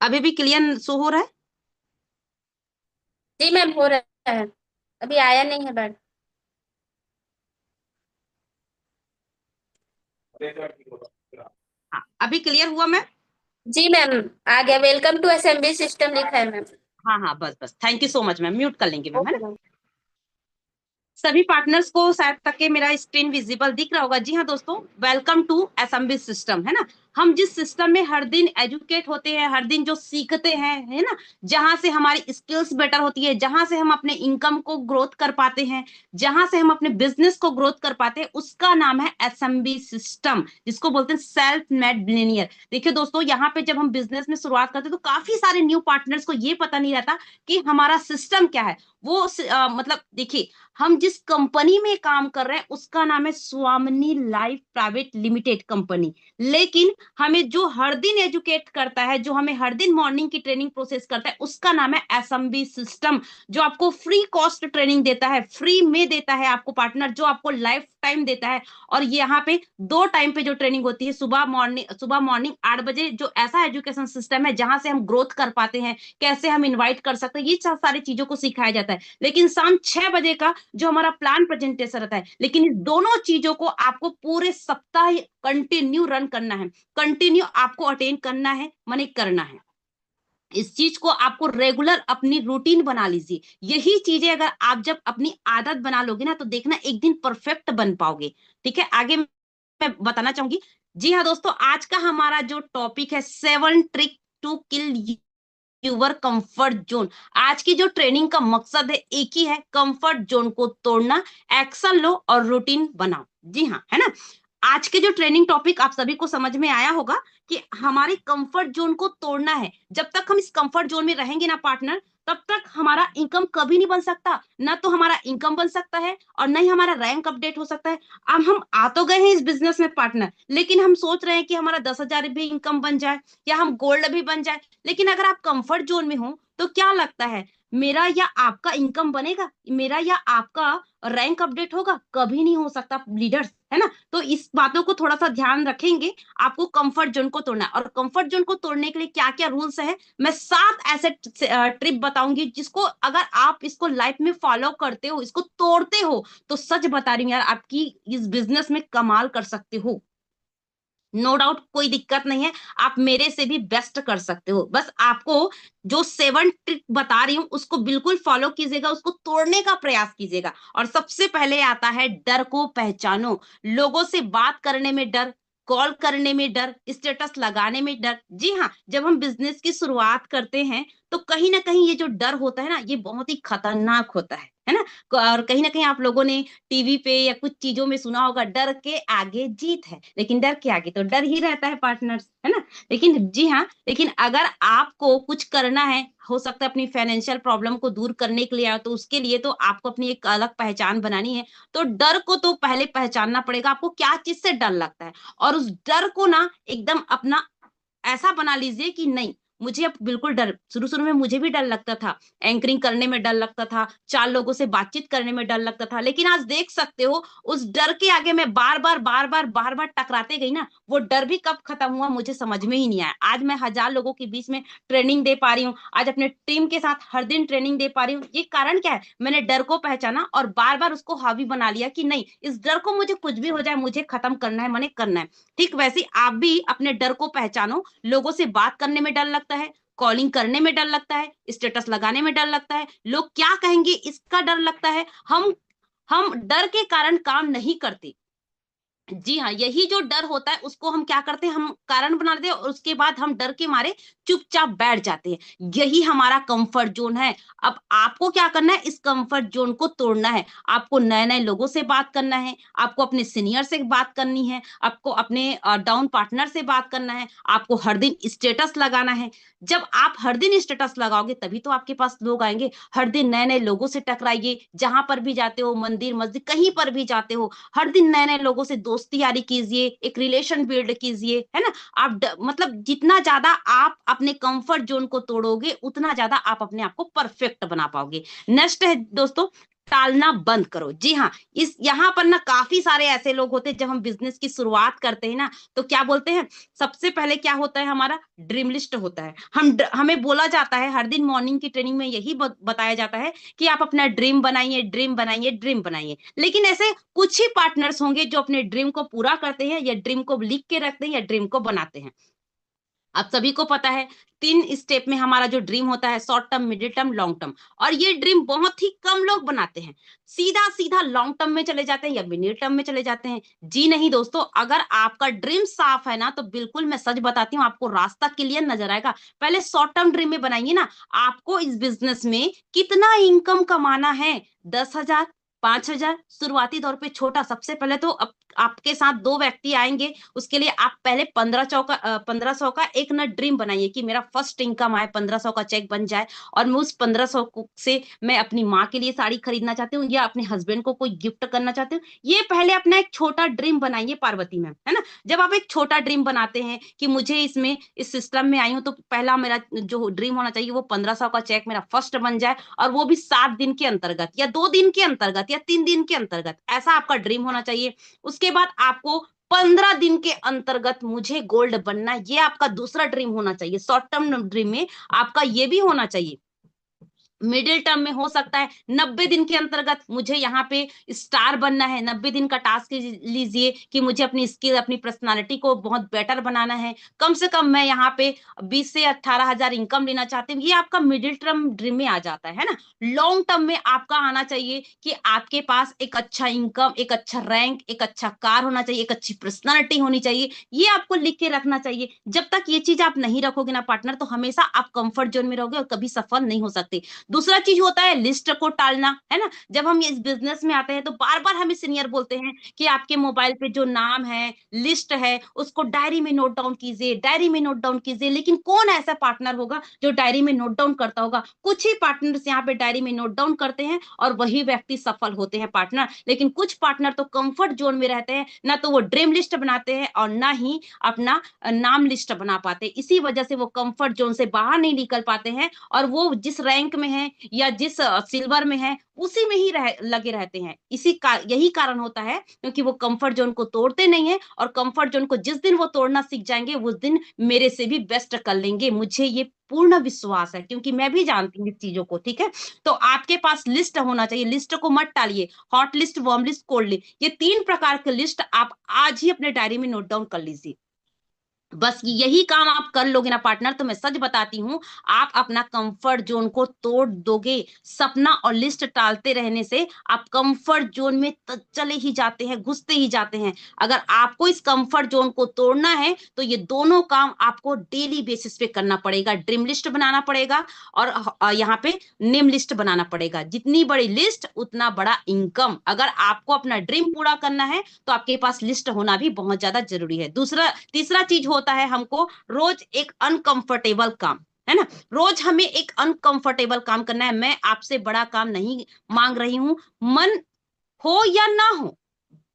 अभी भी क्लियर शो हो रहा है? जी मैम हो रहा है। अभी आया नहीं है बट। हाँ, अभी क्लियर हुआ मैम? जी मैम आ गया। वेलकम टू असेंबली सिस्टम लिखा है मैम। हाँ हाँ, बस बस, thank you so much ma'am, mute कर लेंगे मैम, है ओके ना। मैम। सभी पार्टनर्स को शायद तक के मेरा स्क्रीन विजिबल दिख रहा होगा। जी हाँ दोस्तों, वेलकम टू असेंबली सिस्टम, है ना। हम जिस सिस्टम में हर दिन एजुकेट होते हैं, हर दिन जो सीखते हैं, है ना, जहां से हमारी स्किल्स बेटर होती है, जहां से हम अपने इनकम को ग्रोथ कर पाते हैं, जहां से हम अपने बिजनेस को ग्रोथ कर पाते हैं, उसका नाम है एसएमबी सिस्टम, जिसको बोलते हैं सेल्फ मेड बिलियनियर। देखिए दोस्तों, यहाँ पे जब हम बिजनेस में शुरुआत करते हैं तो काफी सारे न्यू पार्टनर्स को ये पता नहीं रहता कि हमारा सिस्टम क्या है। वो मतलब देखिए, हम जिस कंपनी में काम कर रहे हैं उसका नाम है स्वामिनी लाइफ प्राइवेट लिमिटेड कंपनी, लेकिन हमें जो हर दिन एजुकेट करता है, जो हमें हर दिन मॉर्निंग की ट्रेनिंग प्रोसेस करता है, उसका नाम है एसएमबी सिस्टम, जो आपको फ्री कॉस्ट ट्रेनिंग देता है, फ्री में देता है आपको पार्टनर, जो आपको लाइफ टाइम देता है। और यहाँ पे 2 टाइम पे जो ट्रेनिंग होती है, सुबह मॉर्निंग 8 बजे, जो ऐसा एजुकेशन सिस्टम है जहां से हम ग्रोथ कर पाते हैं, कैसे हम इन्वाइट कर सकते हैं, ये सारी चीजों को सिखाया जाता है। लेकिन शाम 6 बजे का जो हमारा प्लान प्रेजेंटेशन रहता है, लेकिन इस दोनों चीजों को आपको पूरे सप्ताह कंटिन्यू रन करना है, कंटिन्यू आपको अटेंड करना है, माने करना है। इस चीज को आपको रेगुलर अपनी रूटीन बना लीजिए। यही चीजें अगर आप जब अपनी आदत बना लोगे ना, तो देखना एक दिन परफेक्ट बन पाओगे। ठीक है, आगे मैं बताना चाहूंगी। जी हाँ दोस्तों, आज का हमारा जो टॉपिक है 7 trick to kill your comfort zone. आज की जो ट्रेनिंग का मकसद है एक ही है, कंफर्ट जोन को तोड़ना, एक्शन लो और रूटीन बनाओ। जी हाँ, है ना। आज के जो ट्रेनिंग टॉपिक आप सभी को समझ में आया होगा कि हमारे कंफर्ट जोन को तोड़ना है। जब तक हम इस कंफर्ट जोन में रहेंगे ना पार्टनर, तब तक हमारा इनकम कभी नहीं बन सकता। ना तो हमारा इनकम बन सकता है और ना ही हमारा रैंक अपडेट हो सकता है। अब हम आ तो गए हैं इस बिजनेस में पार्टनर, लेकिन हम सोच रहे हैं कि हमारा 10,000 भी इनकम बन जाए या हम गोल्ड भी बन जाए। लेकिन अगर आप कंफर्ट जोन में हो तो क्या लगता है, मेरा या आपका इनकम बनेगा, मेरा या आपका रैंक अपडेट होगा? कभी नहीं हो सकता लीडर्स, है ना। तो इस बातों को थोड़ा सा ध्यान रखेंगे। आपको कंफर्ट जोन को तोड़ना है, और कंफर्ट जोन को तोड़ने के लिए क्या क्या रूल्स है, मैं 7 ऐसे ट्रिप बताऊंगी, जिसको अगर आप इसको लाइफ में फॉलो करते हो, इसको तोड़ते हो, तो सच बता रही हूँ यार, आपकी इस बिजनेस में कमाल कर सकते हो। नो डाउट, कोई दिक्कत नहीं है, आप मेरे से भी बेस्ट कर सकते हो। बस आपको जो 7 ट्रिक बता रही हूँ उसको बिल्कुल फॉलो कीजिएगा, उसको तोड़ने का प्रयास कीजिएगा। और सबसे पहले आता है डर को पहचानो। लोगों से बात करने में डर, कॉल करने में डर, स्टेटस लगाने में डर। जी हाँ, जब हम बिजनेस की शुरुआत करते हैं तो कहीं ना कहीं ये जो डर होता है ना, ये बहुत ही खतरनाक होता है ना। और कहीं ना कहीं आप लोगों ने टीवी पे या कुछ चीजों में सुना होगा, डर के आगे जीत है। लेकिन डर के आगे तो डर ही रहता है पार्टनर्स, है ना। लेकिन जी हाँ, लेकिन अगर आपको कुछ करना है, हो सकता है अपनी फाइनेंशियल प्रॉब्लम को दूर करने के लिए आए, तो उसके लिए तो आपको अपनी एक अलग पहचान बनानी है। तो डर को तो पहले पहचानना पड़ेगा, आपको क्या चीज से डर लगता है, और उस डर को ना एकदम अपना ऐसा बना लीजिए कि नहीं, मुझे अब बिल्कुल डर, शुरू शुरू में मुझे भी डर लगता था, एंकरिंग करने में डर लगता था, 4 लोगों से बातचीत करने में डर लगता था। लेकिन आज देख सकते हो, उस डर के आगे मैं बार बार टकराते गई ना, वो डर भी कब खत्म हुआ मुझे समझ में ही नहीं आया। आज मैं 1000 लोगों के बीच में ट्रेनिंग दे पा रही हूँ, आज अपने टीम के साथ हर दिन ट्रेनिंग दे पा रही हूँ। ये कारण क्या है, मैंने डर को पहचाना और बार बार उसको हावी बना लिया कि नहीं, इस डर को मुझे कुछ भी हो जाए मुझे खत्म करना है, मैंने करना है। ठीक वैसे ही आप भी अपने डर को पहचानो। लोगों से बात करने में डर लगता है, कॉलिंग करने में डर लगता है, स्टेटस लगाने में डर लगता है, लोग क्या कहेंगे इसका डर लगता है। हम डर के कारण काम नहीं करते। जी हाँ, यही जो डर होता है उसको हम क्या करते हैं, हम कारण बना लेते हैं, और उसके बाद हम डर के मारे चुपचाप बैठ जाते हैं। यही हमारा कंफर्ट जोन है। अब आपको क्या करना है, इस कंफर्ट जोन को तोड़ना है। आपको नए नए लोगों से बात करना है, आपको अपने सीनियर से बात करनी है, आपको अपने डाउन पार्टनर से बात करना है, आपको हर दिन स्टेटस लगाना है। जब आप हर दिन स्टेटस लगाओगे तभी तो आपके पास लोग आएंगे। हर दिन नए नए लोगों से टकराइए, जहां पर भी जाते हो, मंदिर मस्जिद कहीं पर भी जाते हो, हर दिन नए नए लोगों से दोस्ती यारी कीजिए, एक रिलेशन बिल्ड कीजिए, है ना। मतलब जितना ज्यादा आप अपने कंफर्ट जोन को तोड़ोगे, उतना ज्यादा आप अपने आप को परफेक्ट बना पाओगे। नेक्स्ट है दोस्तों, टालना बंद करो। जी हाँ, इस यहाँ पर ना काफी सारे ऐसे लोग होते हैं, जब हम बिजनेस की शुरुआत करते हैं ना, तो क्या बोलते हैं, सबसे पहले क्या होता है, हमारा ड्रीम लिस्ट होता है। हमें बोला जाता है, हर दिन मॉर्निंग की ट्रेनिंग में यही बताया जाता है कि आप अपना ड्रीम बनाइए, ड्रीम बनाइए, ड्रीम बनाइए। लेकिन ऐसे कुछ ही पार्टनर्स होंगे जो अपने ड्रीम को पूरा करते हैं, या ड्रीम को लिख के रखते हैं, या ड्रीम को बनाते हैं। आप सभी को पता है 3 स्टेप में हमारा जो ड्रीम होता है, short term, middle term, long term. और ये ड्रीम बहुत ही कम लोग बनाते हैं, सीधा सीधा लॉन्ग टर्म में चले जाते हैं या मिडिल टर्म में चले जाते हैं। जी नहीं दोस्तों, अगर आपका ड्रीम साफ है ना, तो बिल्कुल मैं सच बताती हूँ, आपको रास्ता क्लियर नजर आएगा। पहले शॉर्ट टर्म ड्रीम में बनाइए ना, आपको इस बिजनेस में कितना इनकम कमाना है। 10,000, 5,000, शुरुआती तौर पे छोटा। सबसे पहले तो आपके साथ 2 व्यक्ति आएंगे, उसके लिए आप पहले 1500 का एक ना ड्रीम बनाइए कि मेरा फर्स्ट इनकम आए, 1500 का चेक बन जाए, और मैं उस 1500 से मैं अपनी माँ के लिए साड़ी खरीदना चाहती हूँ या अपने हस्बैंड को कोई गिफ्ट करना चाहती हूँ। ये पहले अपना एक छोटा ड्रीम बनाइए पार्वती मैम, है ना। जब आप एक छोटा ड्रीम बनाते हैं कि मुझे इसमें इस सिस्टम में आई हूँ, तो पहला मेरा जो ड्रीम होना चाहिए वो 1500 का चेक मेरा फर्स्ट बन जाए, और वो भी 7 दिन के अंतर्गत या 2 दिन के अंतर्गत या 3 दिन के अंतर्गत, ऐसा आपका ड्रीम होना चाहिए। उसके बाद आपको 15 दिन के अंतर्गत मुझे गोल्ड बनना, ये आपका दूसरा ड्रीम होना चाहिए। शॉर्ट टर्म ड्रीम में आपका ये भी होना चाहिए। मिडिल टर्म में हो सकता है 90 दिन के अंतर्गत मुझे यहाँ पे स्टार बनना है। 90 दिन का टास्क लीजिए कि मुझे अपनी स्किल, अपनी पर्सनालिटी को बहुत बेटर बनाना है। कम से कम मैं यहाँ पे 20 से 18 हजार इनकम लेना चाहती हूँ। ये आपका मिडिल टर्म ड्रीम में आ जाता है ना। लॉन्ग टर्म में आपका आना चाहिए कि आपके पास एक अच्छा इनकम, एक अच्छा रैंक, एक अच्छा कार होना चाहिए, एक अच्छी पर्सनालिटी होनी चाहिए। ये आपको लिख के रखना चाहिए। जब तक ये चीज आप नहीं रखोगे ना पार्टनर, तो हमेशा आप कंफर्ट जोन में रहोगे और कभी सफल नहीं हो सकते। दूसरा चीज होता है लिस्ट को टालना, है ना। जब हम इस बिजनेस में आते हैं तो बार बार हमें सीनियर बोलते हैं कि आपके मोबाइल पे जो नाम है, लिस्ट है, उसको डायरी में नोट डाउन कीजिए, डायरी में नोट डाउन कीजिए। लेकिन कौन ऐसा पार्टनर होगा जो डायरी में नोट डाउन करता होगा? कुछ ही पार्टनर्स यहाँ पे डायरी में नोट डाउन करते हैं और वही व्यक्ति सफल होते हैं पार्टनर। लेकिन कुछ पार्टनर तो कंफर्ट जोन में रहते हैं, ना तो वो ड्रीम लिस्ट बनाते हैं और ना ही अपना नाम लिस्ट बना पाते। इसी वजह से वो कंफर्ट जोन से बाहर नहीं निकल पाते हैं, और वो जिस रैंक में है या जिस सिल्वर में है उसी में ही लगे रहते हैं। यही कारण होता है क्योंकि वो कंफर्ट जोन को तोड़ते नहीं है, और कंफर्ट जोन को जिस दिन वो तोड़ना सीख जाएंगे, उस दिन मेरे से भी बेस्ट कर लेंगे। मुझे ये पूर्ण विश्वास है, क्योंकि मैं भी जानती हूँ इस चीजों को, ठीक है। तो आपके पास लिस्ट होना चाहिए, लिस्ट को मत टालिए। Hot list, warm list, cold list, ये 3 प्रकार के लिस्ट आप आज ही अपने डायरी में नोट डाउन कर लीजिए। बस यही काम आप कर लोगे ना पार्टनर, तो मैं सच बताती हूँ, आप अपना कंफर्ट जोन को तोड़ दोगे। सपना और लिस्ट टालते रहने से आप कंफर्ट जोन में चले ही जाते हैं, घुसते ही जाते हैं। अगर आपको इस कंफर्ट जोन को तोड़ना है, तो ये दोनों काम आपको डेली बेसिस पे करना पड़ेगा। ड्रीम लिस्ट बनाना पड़ेगा और यहाँ पे नेम लिस्ट बनाना पड़ेगा। जितनी बड़ी लिस्ट उतना बड़ा इनकम। अगर आपको अपना ड्रीम पूरा करना है, तो आपके पास लिस्ट होना भी बहुत ज्यादा जरूरी है। तीसरा चीज होता है हमको रोज एक अनकंफर्टेबल काम, है ना। रोज हमें एक अनकंफर्टेबल काम करना है। मैं आपसे बड़ा काम नहीं मांग रही हूं, मन हो या ना हो,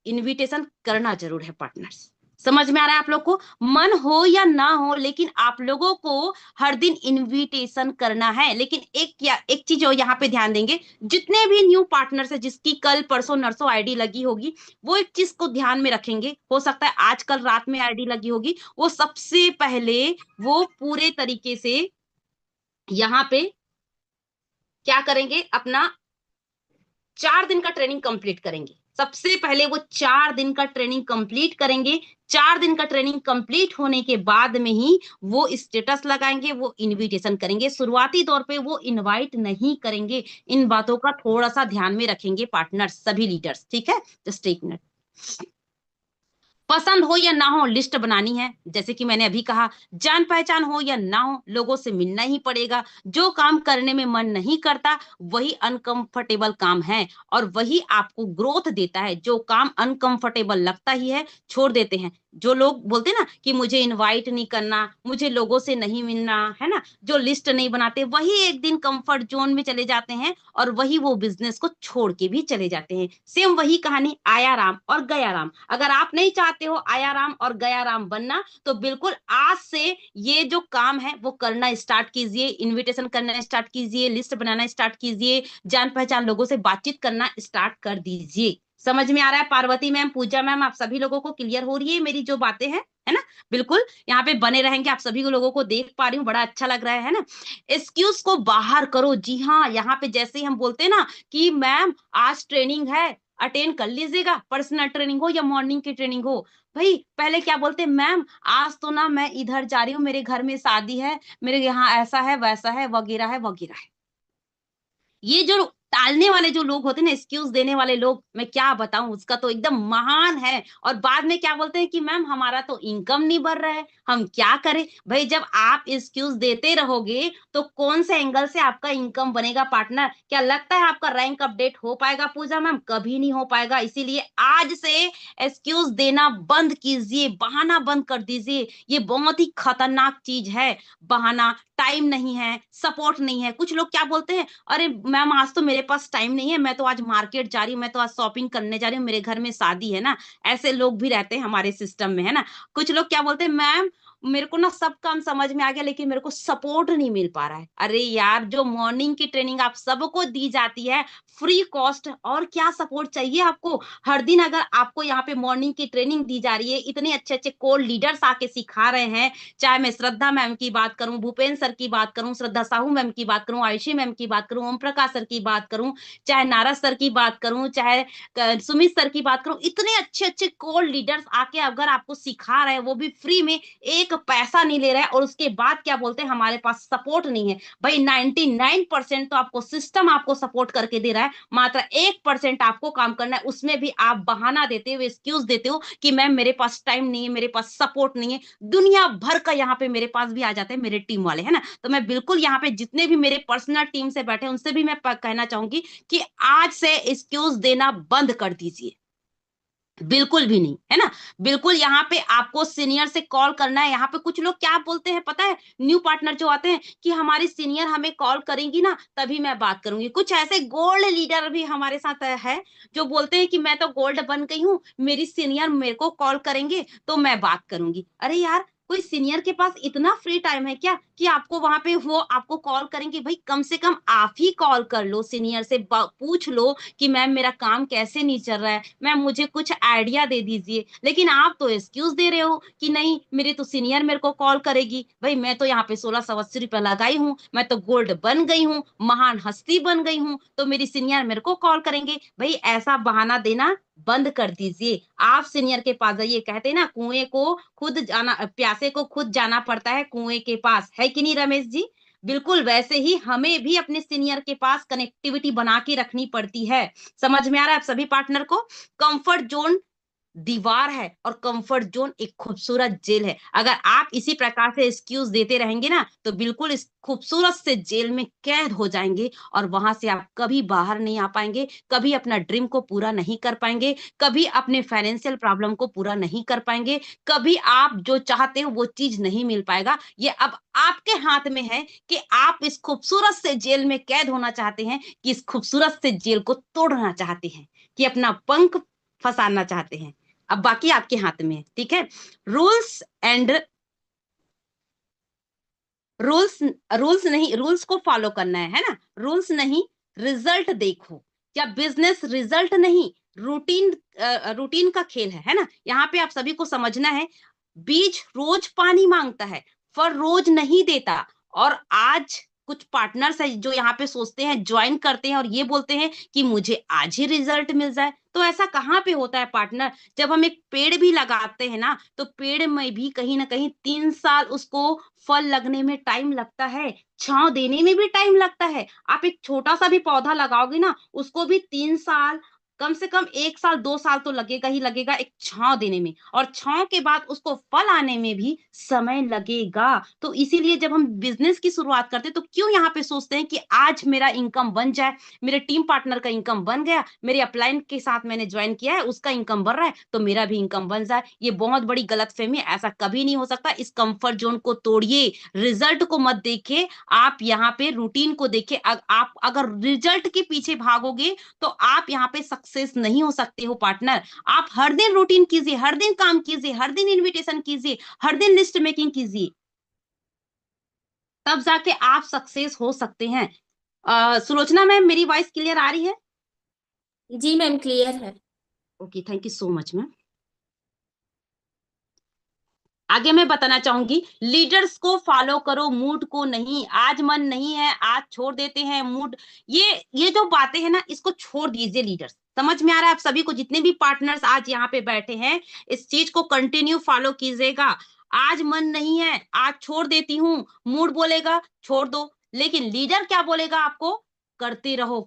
इनविटेशन करना जरूर है पार्टनर्स। समझ में आ रहा है आप लोग को? मन हो या ना हो, लेकिन आप लोगों को हर दिन इनविटेशन करना है। लेकिन एक चीज और यहाँ पे ध्यान देंगे, जितने भी न्यू पार्टनर्स है, जिसकी कल परसों नरसों आईडी लगी होगी, वो एक चीज को ध्यान में रखेंगे। हो सकता है आज कल रात में आईडी लगी होगी, वो सबसे पहले वो पूरे तरीके से यहाँ पे क्या करेंगे, अपना 4 दिन का ट्रेनिंग कंप्लीट करेंगे। सबसे पहले वो 4 दिन का ट्रेनिंग कंप्लीट करेंगे। 4 दिन का ट्रेनिंग कंप्लीट होने के बाद में ही वो स्टेटस लगाएंगे, वो इनविटेशन करेंगे। शुरुआती तौर पे वो इनवाइट नहीं करेंगे। इन बातों का थोड़ा सा ध्यान में रखेंगे पार्टनर्स, सभी लीडर्स, ठीक है। जस्ट एक मिनट। पसंद हो या ना हो, लिस्ट बनानी है। जैसे कि मैंने अभी कहा, जान पहचान हो या ना हो, लोगों से मिलना ही पड़ेगा। जो काम करने में मन नहीं करता वही अनकंफर्टेबल काम है, और वही आपको ग्रोथ देता है। जो काम अनकंफर्टेबल लगता ही है, छोड़ देते हैं। जो लोग बोलते हैं ना कि मुझे इनवाइट नहीं करना, मुझे लोगों से नहीं मिलना, है ना, जो लिस्ट नहीं बनाते, वही एक दिन कंफर्ट जोन में चले जाते हैं, और वही वो बिजनेस को छोड़ के भी चले जाते हैं। सेम वही कहानी, आया राम और गया राम। अगर आप नहीं चाहते हो आया राम और गया राम बनना, तो बिल्कुल आज से ये जो काम है वो करना स्टार्ट कीजिए। इनविटेशन करना स्टार्ट कीजिए, लिस्ट बनाना स्टार्ट कीजिए, जान पहचान लोगों से बातचीत करना स्टार्ट कर दीजिए। समझ में आ रहा है पार्वती मैम, पूजा मैम, आप सभी लोगों को क्लियर हो रही है मेरी जो बातें हैं, है ना। बिल्कुल यहाँ पे बने रहेंगे, आप सभी लोगों को देख पा रही हूँ, बड़ा अच्छा लग रहा है ना। एक्सक्यूज को बाहर करो। जी हाँ, यहाँ पे जैसे ही हम बोलते हैं ना कि मैम आज ट्रेनिंग है, अटेंड कर लीजिएगा, पर्सनल ट्रेनिंग हो या मॉर्निंग की ट्रेनिंग हो। भाई पहले क्या बोलते मैम, आज तो ना मैं इधर जा रही हूँ, मेरे घर में शादी है, मेरे यहाँ ऐसा है वैसा है वगैरह है वगैरह है। ये जो टालने वाले जो लोग होते हैं ना, एक्सक्यूज देने वाले लोग, मैं क्या बताऊं, उसका तो एकदम महान है। और बाद में क्या बोलते हैं कि मैम हमारा तो इनकम नहीं बढ़ रहा है, हम क्या करें। भाई जब आप एक्सक्यूज देते रहोगे तो कौन से एंगल से आपका इनकम बनेगा पार्टनर? क्या लगता है आपका रैंक अपडेट हो पाएगा पूजा मैम? कभी नहीं हो पाएगा। इसीलिए आज से एक्सक्यूज देना बंद कीजिए, बहाना बंद कर दीजिए। ये बहुत ही खतरनाक चीज है, बहाना। टाइम नहीं है, सपोर्ट नहीं है। कुछ लोग क्या बोलते हैं, अरे मैम आज तो मेरे पास टाइम नहीं है, मैं तो आज मार्केट जा रही हूँ, मैं तो आज शॉपिंग करने जा रही हूँ, मेरे घर में शादी है ना। ऐसे लोग भी रहते हैं हमारे सिस्टम में, है ना। कुछ लोग क्या बोलते हैं, मैम मेरे को ना सब काम समझ में आ गया लेकिन मेरे को सपोर्ट नहीं मिल पा रहा है। अरे यार, जो मॉर्निंग की ट्रेनिंग आप सबको दी जाती है फ्री कॉस्ट, और क्या सपोर्ट चाहिए आपको? हर दिन अगर आपको यहाँ पे मॉर्निंग की ट्रेनिंग दी जा रही है, इतने अच्छे अच्छे कोर लीडर्स आके सिखा रहे हैं, चाहे मैं श्रद्धा मैम की बात करूं, भूपेंद्र सर की बात करूं, श्रद्धा साहू मैम की बात करूं, आयुषी मैम की बात करूं, ओम प्रकाश सर की बात करूं, चाहे नारद सर की बात करूं, चाहे सुमित सर की बात करूं, इतने अच्छे अच्छे कोर लीडर्स आके अगर आपको सिखा रहे हैं, वो भी फ्री में, एक पैसा नहीं ले रहा है, और उसके बाद क्या बोलते हैं, हमारे पास सपोर्ट नहीं है। भाई 99% तो आपको सिस्टम आपको सपोर्ट करके दे रहा है, मात्र 1% आपको काम करना है। उसमें भी आप बहाना देते हो, एक्सक्यूज देते हो कि मैम मेरे पास टाइम नहीं है, मेरे पास सपोर्ट नहीं है। दुनिया भर का यहाँ पे मेरे पास भी आ जाते हैं मेरे टीम वाले, है ना। तो मैं बिल्कुल यहाँ पे जितने भी मेरे पर्सनल टीम से बैठे उनसे भी मैं कहना चाहूंगी कि आज से एक्सक्यूज देना बंद कर दीजिए, बिल्कुल भी नहीं, है ना। बिल्कुल यहाँ पे आपको सीनियर से कॉल करना है। यहाँ पे कुछ लोग क्या बोलते हैं पता है, न्यू पार्टनर जो आते हैं, कि हमारी सीनियर हमें कॉल करेंगी ना तभी मैं बात करूंगी। कुछ ऐसे गोल्ड लीडर भी हमारे साथ है जो बोलते हैं कि मैं तो गोल्ड बन गई हूँ, मेरी सीनियर मेरे को कॉल करेंगे तो मैं बात करूंगी। अरे यार, कोई सीनियर के पास इतना फ्री टाइम है क्या कि आपको वहां पे वो आपको कॉल करेंगे? भाई कम से कम आप ही कॉल कर लो, सीनियर से पूछ लो कि मैम मेरा काम कैसे नहीं चल रहा है, मैम मुझे कुछ आइडिया दे दीजिए। लेकिन आप तो एक्सक्यूज दे रहे हो कि नहीं, मेरी तो सीनियर मेरे को कॉल करेगी। भाई मैं तो यहाँ पे 1680 रुपये लगाई हूँ, मैं तो गोल्ड बन गई हूँ, महान हस्ती बन गई हूँ, तो मेरी सीनियर मेरे को कॉल करेंगे। भाई ऐसा बहाना देना बंद कर दीजिए। आप सीनियर के पास जाइए। कहते हैं ना, कुएं को खुद जाना, प्यासे को खुद जाना पड़ता है कुएं के पास, है कि नहीं रमेश जी? बिल्कुल वैसे ही हमें भी अपने सीनियर के पास कनेक्टिविटी बना के रखनी पड़ती है। समझ में आ रहा है आप सभी पार्टनर को? कंफर्ट जोन दीवार है और कंफर्ट जोन एक खूबसूरत जेल है। अगर आप इसी प्रकार से एक्सक्यूज देते रहेंगे ना, तो बिल्कुल इस खूबसूरत से जेल में कैद हो जाएंगे, और वहां से आप कभी बाहर नहीं आ पाएंगे, कभी अपना ड्रीम को पूरा नहीं कर पाएंगे, कभी अपने फाइनेंशियल प्रॉब्लम को पूरा नहीं कर पाएंगे, कभी आप जो चाहते हो वो चीज नहीं मिल पाएगा। ये अब आपके हाथ में है कि आप इस खूबसूरत से जेल में कैद होना चाहते हैं, कि इस खूबसूरत से जेल को तोड़ना चाहते हैं, कि अपना पंख फंसाना चाहते हैं। अब बाकी आपके हाथ में है, ठीक है। रूल्स एंड रूल्स, रूल्स नहीं, रूल्स को फॉलो करना है ना। रूल्स नहीं, रिजल्ट देखो। क्या बिजनेस रिजल्ट नहीं, रूटीन, रूटीन का खेल है ना। यहाँ पे आप सभी को समझना है, बीज रोज पानी मांगता है, फल रोज नहीं देता। और आज कुछ पार्टनर्स है जो यहाँ पे सोचते हैं, ज्वाइन करते हैं और ये बोलते हैं कि मुझे आज ही रिजल्ट मिल जाए। तो ऐसा कहाँ पे होता है पार्टनर? जब हम एक पेड़ भी लगाते हैं ना, तो पेड़ में भी कहीं ना कहीं 3 साल उसको फल लगने में टाइम लगता है, छांव देने में भी टाइम लगता है। आप एक छोटा सा भी पौधा लगाओगे ना, उसको भी 3 साल, कम से कम 1 साल 2 साल तो लगेगा ही लगेगा एक छांव देने में, और छांव के बाद उसको फल आने में भी समय लगेगा। तो इसीलिए जब हम बिजनेस की शुरुआत करते हैं तो क्यों यहाँ पे सोचते हैं कि आज मेरा इनकम बन जाए, मेरे टीम पार्टनर का इनकम बन गया, मेरे अपलाइन के साथ मैंने ज्वाइन किया है उसका इनकम बढ़ रहा है, तो मेरा भी इनकम बन जाए। ये बहुत बड़ी गलतफहमी है, ऐसा कभी नहीं हो सकता। इस कंफर्ट जोन को तोड़िए, रिजल्ट को मत देखिए, आप यहाँ पे रूटीन को देखिए। आप अगर रिजल्ट के पीछे भागोगे तो आप यहाँ पे सक्सेस नहीं हो सकते हो पार्टनर। आप हर दिन रूटीन कीजिए, हर दिन काम कीजिए, हर दिन इनविटेशन कीजिए, हर दिन लिस्ट मेकिंग कीजिए, तब जाके आप सक्सेस हो सकते हैं। सुलोचना मैम, मेरी वॉइस क्लियर आ रही है? जी मैम, क्लियर है। Okay, thank you so much ma'am. आगे मैं बताना चाहूंगी, लीडर्स को फॉलो करो, मूड को नहीं। आज मन नहीं है, आज छोड़ देते हैं मूड। ये जो बातें हैं ना, इसको छोड़ दीजिए लीडर्स। समझ में आ रहा है आप सभी को, जितने भी पार्टनर्स आज यहाँ पे बैठे हैं, इस चीज को कंटिन्यू फॉलो कीजिएगा। आज मन नहीं है, आज छोड़ देती हूँ, मूड बोलेगा छोड़ दो, लेकिन लीडर क्या बोलेगा आपको, करते रहो,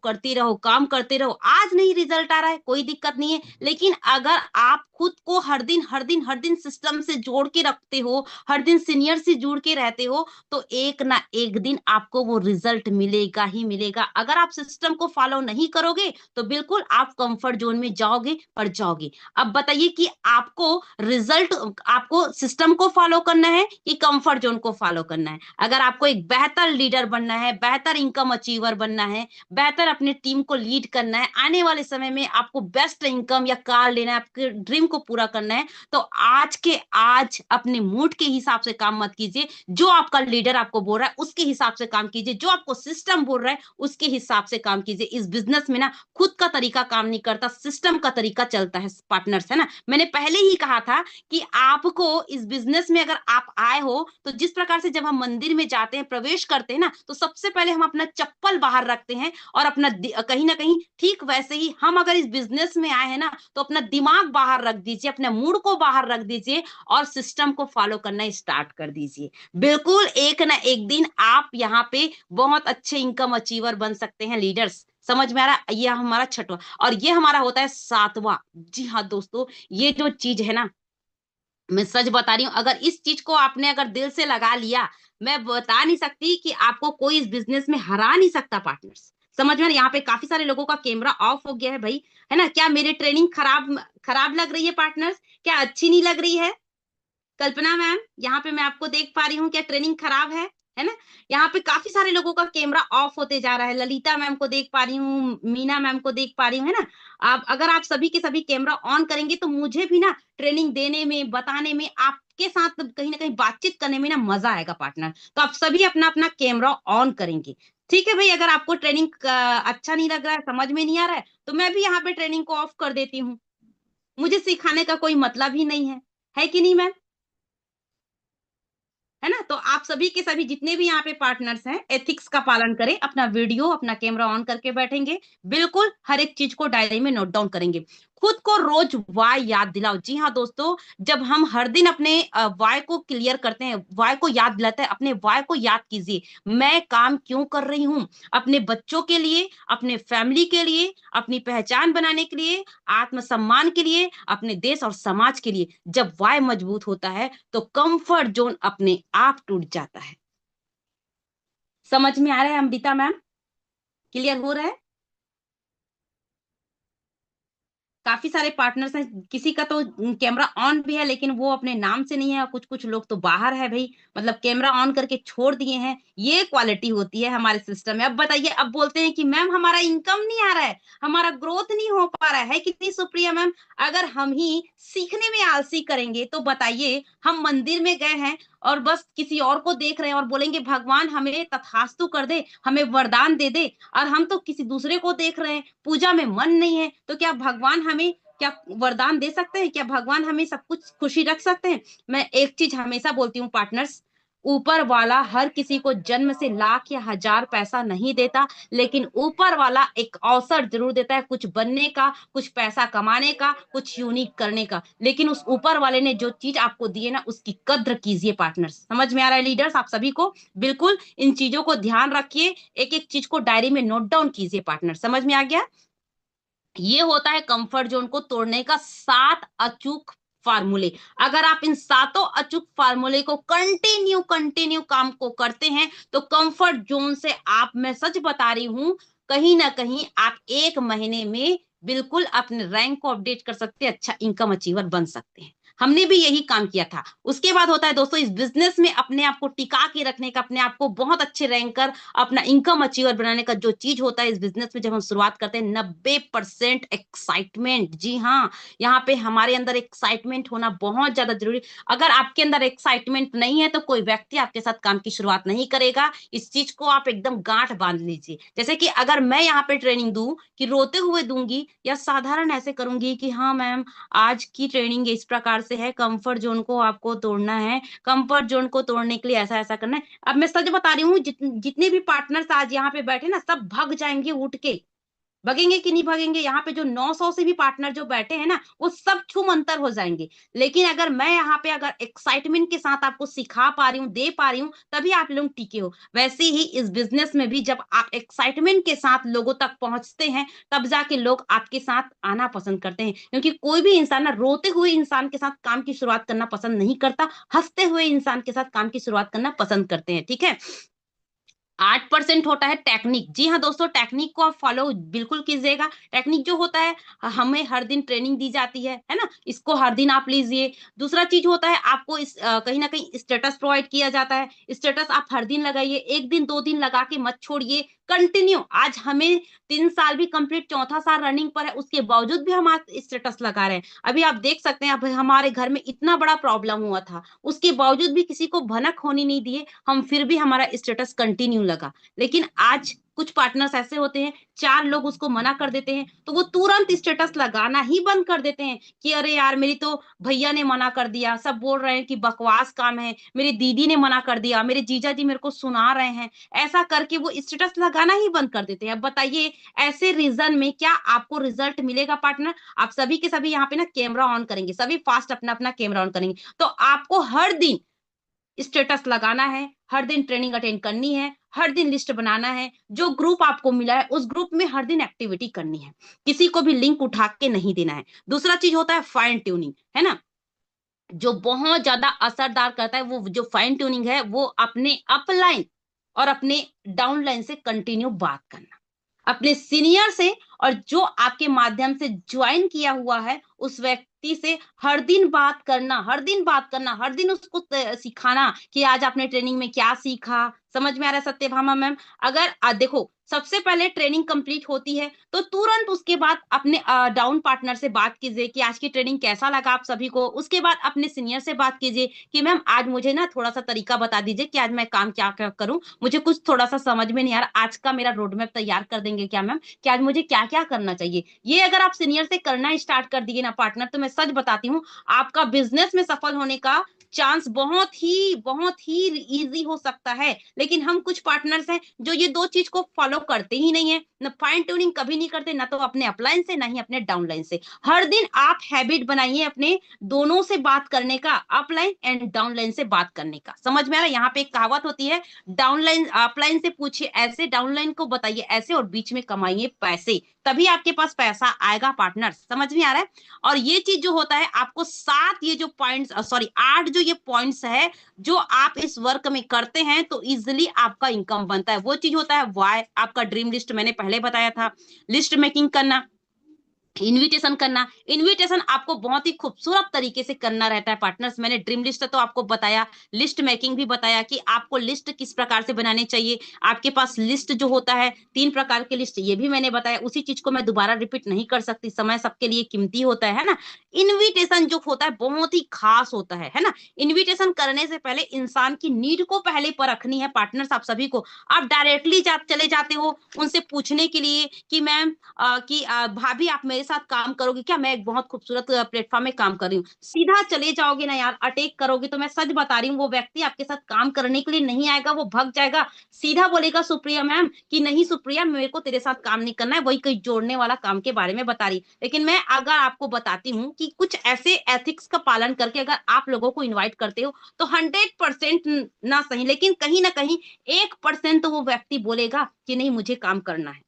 काम करते रहो। आज नहीं रिजल्ट आ रहा है, कोई दिक्कत नहीं है, लेकिन अगर आप खुद को हर दिन सिस्टम से जोड़ के रखते हो, हर दिन सीनियर से जुड़ के रहते हो, तो एक ना एक दिन आपको वो रिजल्ट मिलेगा ही मिलेगा। अगर आप सिस्टम को फॉलो नहीं करोगे तो बिल्कुल आप कंफर्ट जोन में जाओगे पर जाओगे। अब बताइए कि आपको रिजल्ट, आपको सिस्टम को फॉलो करना है कि कंफर्ट जोन को फॉलो करना है? अगर आपको एक बेहतर लीडर बनना है, बेहतर इनकम अचीवर बनना है, बेहतर अपने टीम को लीड करना है, आने वाले समय में आपको बेस्ट इनकम या कार लेना है, आपके ड्रीम को पूरा करना है, तो आज के आज अपने मूड के हिसाब से काम मत कीजिए। जो आपका लीडर आपको बोल रहा है उसके हिसाब से काम कीजिए, जो आपको सिस्टम बोल रहा है उसके हिसाब से काम कीजिए। इस बिजनेस में ना खुद का तरीका काम नहीं करता, सिस्टम का तरीका चलता है पार्टनर्स, है ना। मैंने पहले ही कहा था कि आपको इस बिजनेस में अगर आप आए हो, तो जिस प्रकार से जब हम मंदिर में जाते हैं, प्रवेश करते हैं ना, तो सबसे पहले हम अपना चप्पल बाहर रखते हैं और अपना कहीं ना कहीं ठीक वैसे ही हम अगर इस बिजनेस में आए हैं ना, तो अपना दिमाग बाहर रख दीजिए, अपने मूड को बाहर रख दीजिए और सिस्टम को फॉलो करना स्टार्ट कर दीजिए। बिल्कुल एक ना एक दिन आप यहाँ पे बहुत अच्छे इनकम अचीवर बन सकते हैं लीडर्स। समझ में आ रहा? ये हमारा छठवां और ये हमारा होता है सातवां। जी हाँ दोस्तों, ये जो चीज है ना, मैं सच बता रही हूँ, अगर इस चीज को आपने अगर दिल से लगा लिया, मैं बता नहीं सकती कि आपको कोई इस बिजनेस में हरा नहीं सकता पार्टनर्स। समझ में? यहाँ पे काफी सारे लोगों का कैमरा ऑफ हो गया है भाई, है ना। क्या मेरी ट्रेनिंग खराब खराब लग रही है पार्टनर्स? क्या अच्छी नहीं लग रही है? कल्पना मैम, यहाँ पे मैं आपको देख पा रही हूँ, क्या ट्रेनिंग खराब है ना? यहाँ पे काफी सारे लोगों का कैमरा ऑफ होते जा रहा है। ललिता मैम को देख पा रही हूँ, मीना मैम को देख पा रही हूँ, है ना। आप अगर आप सभी के सभी कैमरा ऑन करेंगे तो मुझे भी ना ट्रेनिंग देने में, बताने में, आपके साथ कहीं ना कहीं बातचीत करने में ना मजा आएगा पार्टनर। तो आप सभी अपना अपना कैमरा ऑन करेंगे, ठीक है भाई। अगर आपको ट्रेनिंग अच्छा नहीं लग रहा है, समझ में नहीं आ रहा है, तो मैं भी यहाँ पे ट्रेनिंग को ऑफ कर देती हूँ। मुझे सिखाने का कोई मतलब ही नहीं है कि नहीं मैम? है ना। तो आप सभी के सभी जितने भी यहाँ पे पार्टनर्स हैं, एथिक्स का पालन करें, अपना वीडियो, अपना कैमरा ऑन करके बैठेंगे, बिल्कुल हर एक चीज को डायरी में नोट डाउन करेंगे। खुद को रोज वाय याद दिलाओ। जी हाँ दोस्तों, जब हम हर दिन अपने वाय को क्लियर करते हैं, वाय को याद दिलाते हैं, अपने वाय को याद कीजिए। मैं काम क्यों कर रही हूँ? अपने बच्चों के लिए, अपने फैमिली के लिए, अपनी पहचान बनाने के लिए, आत्मसम्मान के लिए, अपने देश और समाज के लिए। जब वाय मजबूत होता है तो कंफर्ट जोन अपने आप टूट जाता है। समझ में आ रहा है अमृता मैम? क्लियर हो रहा है? काफी सारे पार्टनर्स हैं, किसी का तो कैमरा ऑन भी है लेकिन वो अपने नाम से नहीं है, और कुछ कुछ लोग तो बाहर है भाई, मतलब कैमरा ऑन करके छोड़ दिए हैं। ये क्वालिटी होती है हमारे सिस्टम में। अब बताइए, अब बोलते हैं कि मैम हमारा इनकम नहीं आ रहा है, हमारा ग्रोथ नहीं हो पा रहा है कितनी सुप्रिया मैम? अगर हम ही सीखने में आलसी करेंगे तो बताइए, हम मंदिर में गए हैं और बस किसी और को देख रहे हैं और बोलेंगे भगवान हमें तथास्तु कर दे, हमें वरदान दे दे, और हम तो किसी दूसरे को देख रहे हैं, पूजा में मन नहीं है, तो क्या भगवान हमें क्या वरदान दे सकते हैं? क्या भगवान हमें सब कुछ खुशी रख सकते हैं? मैं एक चीज हमेशा बोलती हूँ पार्टनर्स, ऊपर वाला हर किसी को जन्म से लाख या हजार पैसा नहीं देता, लेकिन ऊपर वाला एक अवसर जरूर देता है कुछ बनने का, कुछ पैसा कमाने का, कुछ यूनिक करने का। लेकिन उस ऊपर वाले ने जो चीज आपको दी है ना, उसकी कद्र कीजिए पार्टनर्स। समझ में आ रहा है लीडर्स आप सभी को? बिल्कुल इन चीजों को ध्यान रखिए, एक एक चीज को डायरी में नोट डाउन कीजिए पार्टनर। समझ में आ गया? ये होता है कंफर्ट जोन को तोड़ने का 7 अचूक फार्मूले। अगर आप इन 7 अचूक फार्मूले को कंटिन्यू कंटिन्यू काम को करते हैं, तो कंफर्ट जोन से आप, मैं सच बता रही हूं, कहीं ना कहीं आप 1 महीने में बिल्कुल अपने रैंक को अपडेट कर सकते हैं, अच्छा इनकम अचीवर बन सकते हैं। हमने भी यही काम किया था। उसके बाद होता है दोस्तों, इस बिजनेस में अपने आप को टिका के रखने का, अपने आप को बहुत अच्छे रैंकर, अपना इनकम अचीवर बनाने का जो चीज होता है इस बिजनेस में, जब हम शुरुआत करते हैं, 90% एक्साइटमेंट। जी हाँ, यहाँ पे हमारे अंदर एक्साइटमेंट होना बहुत ज्यादा जरूरी। अगर आपके अंदर एक्साइटमेंट नहीं है तो कोई व्यक्ति आपके साथ काम की शुरुआत नहीं करेगा। इस चीज को आप एकदम गांठ बांध लीजिए। जैसे कि अगर मैं यहाँ पे ट्रेनिंग दूं कि रोते हुए दूंगी, या साधारण ऐसे करूंगी कि हाँ मैम आज की ट्रेनिंग इस प्रकार से है, कंफर्ट जोन को आपको तोड़ना है, कंफर्ट जोन को तोड़ने के लिए ऐसा ऐसा करना है। अब मैं सच बता रही हूँ, जितने भी पार्टनर्स आज यहाँ पे बैठे ना, सब भाग जाएंगे उठ के। भगेंगे कि नहीं भगेंगे? यहाँ पे जो 900 से भी पार्टनर जो बैठे हैं ना, वो सब छूम अंतर हो जाएंगे। लेकिन अगर मैं यहाँ पे अगर एक्साइटमेंट के साथ आपको सिखा पा रही हूँ, दे पा रही हूँ, तभी आप लोग टिके हो। वैसे ही इस बिजनेस में भी जब आप एक्साइटमेंट के साथ लोगों तक पहुंचते हैं, तब जाके लोग आपके साथ आना पसंद करते हैं। क्योंकि कोई भी इंसान ना रोते हुए इंसान के साथ काम की शुरुआत करना पसंद नहीं करता, हंसते हुए इंसान के साथ काम की शुरुआत करना पसंद करते हैं। ठीक है। 8% होता है टेक्निक। जी हाँ दोस्तों, टेक्निक को आप फॉलो बिल्कुल कीजिएगा। टेक्निक जो होता है, हमें हर दिन ट्रेनिंग दी जाती है ना, इसको हर दिन आप लीजिए। दूसरा चीज होता है, आपको इस कहीं ना कहीं स्टेटस प्रोवाइड किया जाता है। स्टेटस आप हर दिन लगाइए, एक दिन 2 दिन लगा के मत छोड़िए, कंटिन्यू। आज हमें 3 साल भी कंप्लीट, चौथा साल रनिंग पर है, उसके बावजूद भी हम आज स्टेटस लगा रहे हैं। अभी आप देख सकते हैं, अब हमारे घर में इतना बड़ा प्रॉब्लम हुआ था, उसके बावजूद भी किसी को भनक होने नहीं दिए हम, फिर भी हमारा स्टेटस कंटिन्यू लगा। लेकिन आज कुछ पार्टनर्स ऐसे होते हैं, 4 लोग उसको मना कर देते हैं तो वो तुरंत स्टेटस लगाना ही बंद कर देते हैं कि अरे यार, मेरी तो भैया ने मना कर दिया, सब बोल रहे हैं कि बकवास काम है, मेरी दीदी ने मना कर दिया, मेरे जीजा जी मेरे को सुना रहे हैं। ऐसा करके वो स्टेटस लगाना ही बंद कर देते हैं। अब बताइए, ऐसे रीजन में क्या आपको रिजल्ट मिलेगा पार्टनर? आप सभी के सभी यहाँ पे ना कैमरा ऑन करेंगे, सभी फास्ट अपना अपना कैमरा ऑन करेंगे, तो आपको हर दिन स्टेटस लगाना है, हर दिन ट्रेनिंग अटेंड करनी है, हर दिन लिस्ट बनाना है, जो ग्रुप आपको मिला है उस ग्रुप में हर दिन एक्टिविटी करनी है, किसी को भी लिंक उठा के नहीं देना है। दूसरा चीज होता है फाइन ट्यूनिंग, है ना, जो बहुत ज्यादा असरदार करता है। वो जो फाइन ट्यूनिंग है, वो अपने अपलाइन और अपने डाउनलाइन से कंटिन्यू बात करना, अपने सीनियर से और जो आपके माध्यम से ज्वाइन किया हुआ है उस व्यक्ति से हर दिन बात करना, हर दिन बात करना, हर दिन उसको सिखाना कि आज आपने ट्रेनिंग में क्या सीखा। समझ में आ रहा है सत्यभामा मैम? अगर देखो, सबसे पहले ट्रेनिंग कंप्लीट होती है तो तुरंत उसके बाद अपने डाउन पार्टनर से बात कीजिए कि आज की ट्रेनिंग कैसा लगा आप सभी को। उसके बाद अपने सीनियर से बात कीजिए कि मैम आज मुझे ना थोड़ा सा तरीका बता दीजिए कि आज मैं काम क्या क्या करूं, मुझे कुछ थोड़ा सा समझ में नहीं आ रहा, आज का मेरा रोड मैप तैयार कर देंगे क्या मैम, कि आज मुझे क्या क्या करना चाहिए। ये अगर आप सीनियर से करना स्टार्ट कर दिए ना पार्टनर, तो मैं सच बताती हूँ, आपका बिजनेस में सफल होने का चांस बहुत ही इजी हो सकता है। लेकिन हम कुछ पार्टनर्स हैं जो ये दो चीज को फॉलो करते ही नहीं है, ना फाइन ट्यूनिंग कभी नहीं करते, ना तो अपने अपलाइन से, ना ही अपने डाउनलाइन से। हर दिन आप हैबिट बनाइए अपने दोनों से बात करने का, अपलाइन एंड डाउनलाइन से बात करने का। समझ में आ रहा है? यहाँ पे एक कहावत होती है, डाउनलाइन अपलाइन से पूछिए ऐसे, डाउनलाइन को बताइए ऐसे, और बीच में कमाइए पैसे, तभी आपके पास पैसा आएगा पार्टनर। समझ में आ रहा है? और ये चीज जो होता है, आपको 7 ये जो पॉइंट्स, सॉरी 8 जो ये पॉइंट्स है, जो आप इस वर्क में करते हैं तो इजिली आपका इनकम बनता है। वो चीज होता है वाई, आपका ड्रीम लिस्ट मैंने पहले बताया था, लिस्ट मेकिंग करना, इनविटेशन करना। इनविटेशन आपको बहुत ही खूबसूरत तरीके से करना रहता है पार्टनर्स। मैंने ड्रीम लिस्ट तो आपको बताया, लिस्ट मेकिंग भी बताया कि आपको लिस्ट किस प्रकार से बनानी चाहिए। आपके पास लिस्ट जो होता है 3 प्रकार के लिस्ट, ये भी मैंने बताया, उसी चीज को मैं दोबारा रिपीट नहीं कर सकती, समय सबके लिए कीमती होता है ना। इनविटेशन जो होता है बहुत ही खास होता है ना। इनविटेशन करने से पहले इंसान की नीड को पहले परखनी है पार्टनर्स। आप सभी को, आप डायरेक्टली चले जाते हो उनसे पूछने के लिए कि मैम कि भाभी आप मेरे साथ काम करोगे क्या, मैं एक बहुत खूबसूरत प्लेटफॉर्म में काम कर रही हूँ, सीधा चले जाओगे ना यार, अटैक करोगे, तो मैं सच बता रही हूँ वो व्यक्ति आपके साथ काम करने के लिए नहीं आएगा, वो भग जाएगा। सीधा बोलेगा सुप्रिया मैम कि नहीं सुप्रिया, मेरे को तेरे साथ काम नहीं करना है, वही कोई जोड़ने वाला काम के बारे में बता रही। लेकिन मैं अगर आपको बताती हूँ कि कुछ ऐसे एथिक्स का पालन करके अगर आप लोगों को इन्वाइट करते हो, तो 100% ना सही, लेकिन कहीं ना कहीं 1% तो वो व्यक्ति बोलेगा कि नहीं मुझे काम करना है।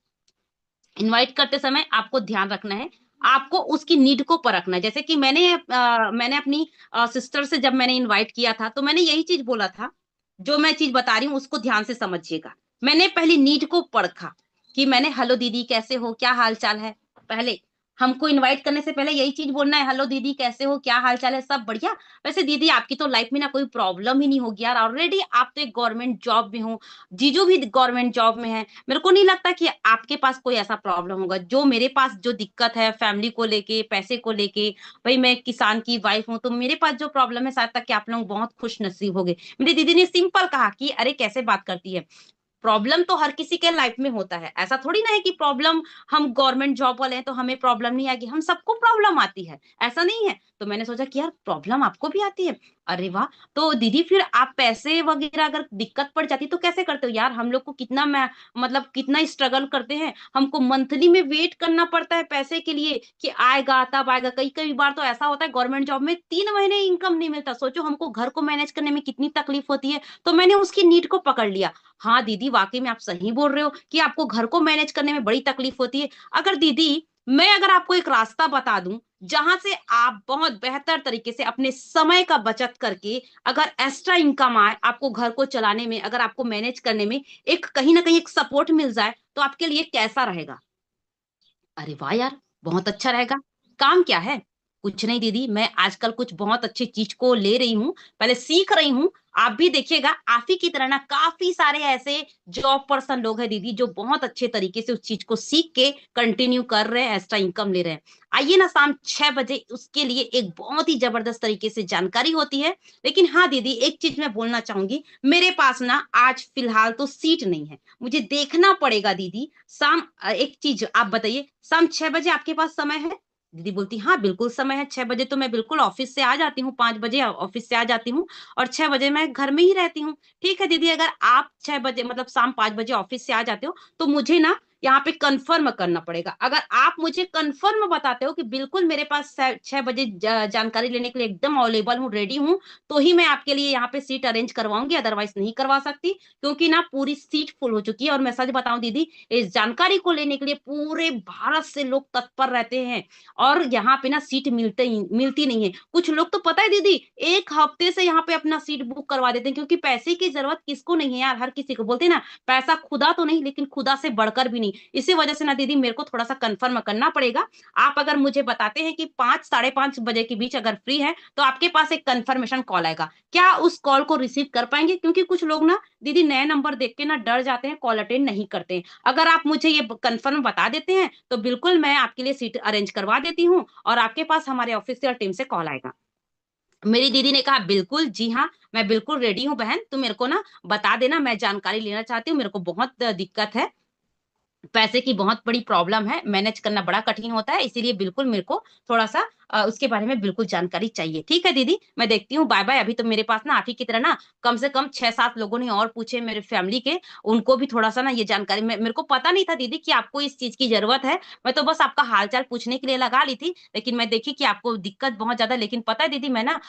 इनवाइट करते समय आपको ध्यान रखना है, आपको उसकी नीड को परखना है। जैसे कि मैंने अपनी सिस्टर से जब मैंने इनवाइट किया था, तो मैंने यही चीज बोला था, जो मैं चीज बता रही हूँ उसको ध्यान से समझिएगा। मैंने पहली नीड को परखा कि मैंने, हेलो दीदी कैसे हो, क्या हाल चाल है। पहले हमको इनवाइट करने से पहले यही चीज बोलना है, हेलो दीदी कैसे हो, क्या हाल चाल है, सब बढ़िया। वैसे दीदी आपकी तो लाइफ में ना कोई प्रॉब्लम ही नहीं होगी यार, ऑलरेडी आप तो एक गवर्नमेंट जॉब में हो, जीजू भी गवर्नमेंट जॉब में है, मेरे को नहीं लगता कि आपके पास कोई ऐसा प्रॉब्लम होगा जो मेरे पास जो दिक्कत है फैमिली को लेके, पैसे को लेके। भाई मैं किसान की वाइफ हूँ, तो मेरे पास जो प्रॉब्लम है, शायद तक कि आप लोग बहुत खुश नसीब होंगे। मेरी दीदी ने सिंपल कहा कि अरे कैसे बात करती है, प्रॉब्लम तो हर किसी के लाइफ में होता है, ऐसा थोड़ी ना है कि प्रॉब्लम हम गवर्नमेंट जॉब वाले हैं तो हमें प्रॉब्लम नहीं आएगी, हम सबको प्रॉब्लम आती है, ऐसा नहीं है। तो मैंने सोचा कि यार प्रॉब्लम आपको भी आती है। अरे वाह। तो दीदी फिर आप पैसे वगैरह अगर दिक्कत पड़ जाती तो कैसे करते हो यार? हम लोग को कितना मैं मतलब कितना स्ट्रगल करते हैं, हमको मंथली में वेट करना पड़ता है पैसे के लिए कि आएगा तब आएगा। कई कई बार तो ऐसा होता है गवर्नमेंट जॉब में 3 महीने इनकम नहीं मिलता। सोचो हमको घर को मैनेज करने में कितनी तकलीफ होती है। तो मैंने उसकी नीड को पकड़ लिया। हाँ दीदी वाकई में आप सही बोल रहे हो कि आपको घर को मैनेज करने में बड़ी तकलीफ होती है। अगर दीदी मैं अगर आपको एक रास्ता बता दूं जहां से आप बहुत बेहतर तरीके से अपने समय का बचत करके अगर एक्स्ट्रा इनकम आए, आपको घर को चलाने में, अगर आपको मैनेज करने में एक कहीं ना कहीं एक सपोर्ट मिल जाए, तो आपके लिए कैसा रहेगा? अरे वाह यार, बहुत अच्छा रहेगा। काम क्या है? कुछ नहीं दीदी, मैं आजकल कुछ बहुत अच्छी चीज को ले रही हूँ, पहले सीख रही हूँ। आप भी देखिएगा, आप ही की तरह ना काफी सारे ऐसे जॉब पर्सन लोग हैं दीदी जो बहुत अच्छे तरीके से उस चीज को सीख के कंटिन्यू कर रहे हैं, एक्स्ट्रा इनकम ले रहे हैं। आइए ना शाम 6 बजे, उसके लिए एक बहुत ही जबरदस्त तरीके से जानकारी होती है। लेकिन हाँ दीदी, एक चीज मैं बोलना चाहूंगी, मेरे पास ना आज फिलहाल तो सीट नहीं है, मुझे देखना पड़ेगा दीदी। शाम एक चीज आप बताइए, शाम 6 बजे आपके पास समय है? दीदी बोलती हाँ बिल्कुल समय है, 6 बजे तो मैं बिल्कुल ऑफिस से आ जाती हूँ, 5 बजे ऑफिस से आ जाती हूँ और 6 बजे मैं घर में ही रहती हूँ। ठीक है दीदी, अगर आप 6 बजे मतलब शाम 5 बजे ऑफिस से आ जाते हो तो मुझे ना यहाँ पे कंफर्म करना पड़ेगा। अगर आप मुझे कंफर्म बताते हो कि बिल्कुल मेरे पास 6 बजे जानकारी लेने के लिए एकदम अवेलेबल हूँ, रेडी हूँ, तो ही मैं आपके लिए यहाँ पे सीट अरेंज करवाऊंगी, अदरवाइज नहीं करवा सकती। क्योंकि ना पूरी सीट फुल हो चुकी है और मैं सच बताऊं दीदी, इस जानकारी को लेने के लिए पूरे भारत से लोग तत्पर रहते हैं और यहाँ पे ना सीट मिलती नहीं है। कुछ लोग तो पता है दीदी, एक हफ्ते से यहाँ पे अपना सीट बुक करवा देते हैं, क्योंकि पैसे की जरूरत किसको नहीं है यार, हर किसी को। बोलते हैं ना, पैसा खुदा तो नहीं लेकिन खुदा से बढ़कर भी नहीं। इसी वजह से ना दीदी मेरे को थोड़ा सा कंफर्म करना पड़ेगा। आप अगर मुझे बताते हैं कि 5 साढ़े 5 बजे के बीच अगर फ्री है तो आपके पास एक कंफर्मेशन कॉल आएगा, क्या उस कॉल को रिसीव कर पाएंगे? क्योंकि कुछ लोग ना दीदी नए नंबर देख के ना डर जाते हैं, कॉल अटेंड नहीं करते हैं। अगर आप मुझे ये कंफर्म बता देते हैं तो बिल्कुल मैं आपके लिए सीट अरेंज करवा देती हूँ और आपके पास हमारे ऑफिस और टीम से कॉल आएगा। मेरी दीदी ने कहा बिल्कुल जी हाँ, मैं बिल्कुल रेडी हूँ बहन, तुम मेरे को ना बता देना, मैं जानकारी लेना चाहती हूँ, मेरे को बहुत दिक्कत है, पैसे की बहुत बड़ी प्रॉब्लम है, मैनेज करना बड़ा कठिन होता है, इसीलिए बिल्कुल मेरे को थोड़ा सा उसके बारे में बिल्कुल जानकारी चाहिए। ठीक है दीदी, मैं देखती हूँ, बाय बाय। अभी तो मेरे पास ना आप ही की तरह ना कम से कम 6-7 लोगों ने और पूछे मेरे फैमिली के, उनको भी थोड़ा सा ना ये जानकारी, मेरे को पता नहीं था दीदी कि आपको इस चीज की जरूरत है। मैं तो बस आपका हालचाल पूछने के लिए लगा ली थी, लेकिन मैं देखी कि आपको दिक्कत बहुत ज्यादा। लेकिन पता है दीदी, मैं ना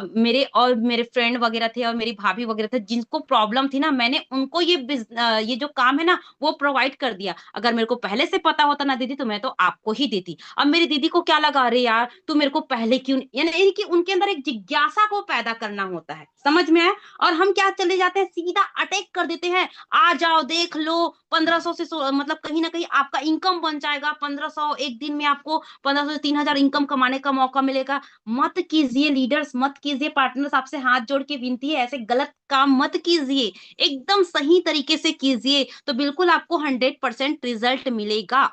मेरे और मेरे फ्रेंड वगैरह थे और मेरी भाभी वगैरह थे जिनको प्रॉब्लम थी ना, मैंने उनको ये जो काम है ना वो प्रोवाइड कर दिया। अगर मेरे को पहले से पता होता ना दीदी तो मैं तो आपको ही देती। अब मेरी दीदी को क्या लगा, अरे यार तू मेरे को पहले क्यों, यानी कि उनके अंदर एक जिज्ञासा को पैदा करना होता है, समझ में आया? और हम क्या चले जाते हैं, सीधा अटैक कर देते हैं, आ जाओ देख लो, 1500 से मतलब कहीं ना कहीं आपका इनकम बन जाएगा, 1500 एक दिन में आपको 1500 से 3000 इनकम कमाने का मौका मिलेगा। मत कीजिए लीडर्स, मत कीजिए पार्टनर्स, आपसे हाथ जोड़ के विनती है, ऐसे गलत काम मत कीजिए, एकदम सही तरीके से कीजिए, तो बिल्कुल आपको 100% रिजल्ट मिलेगा।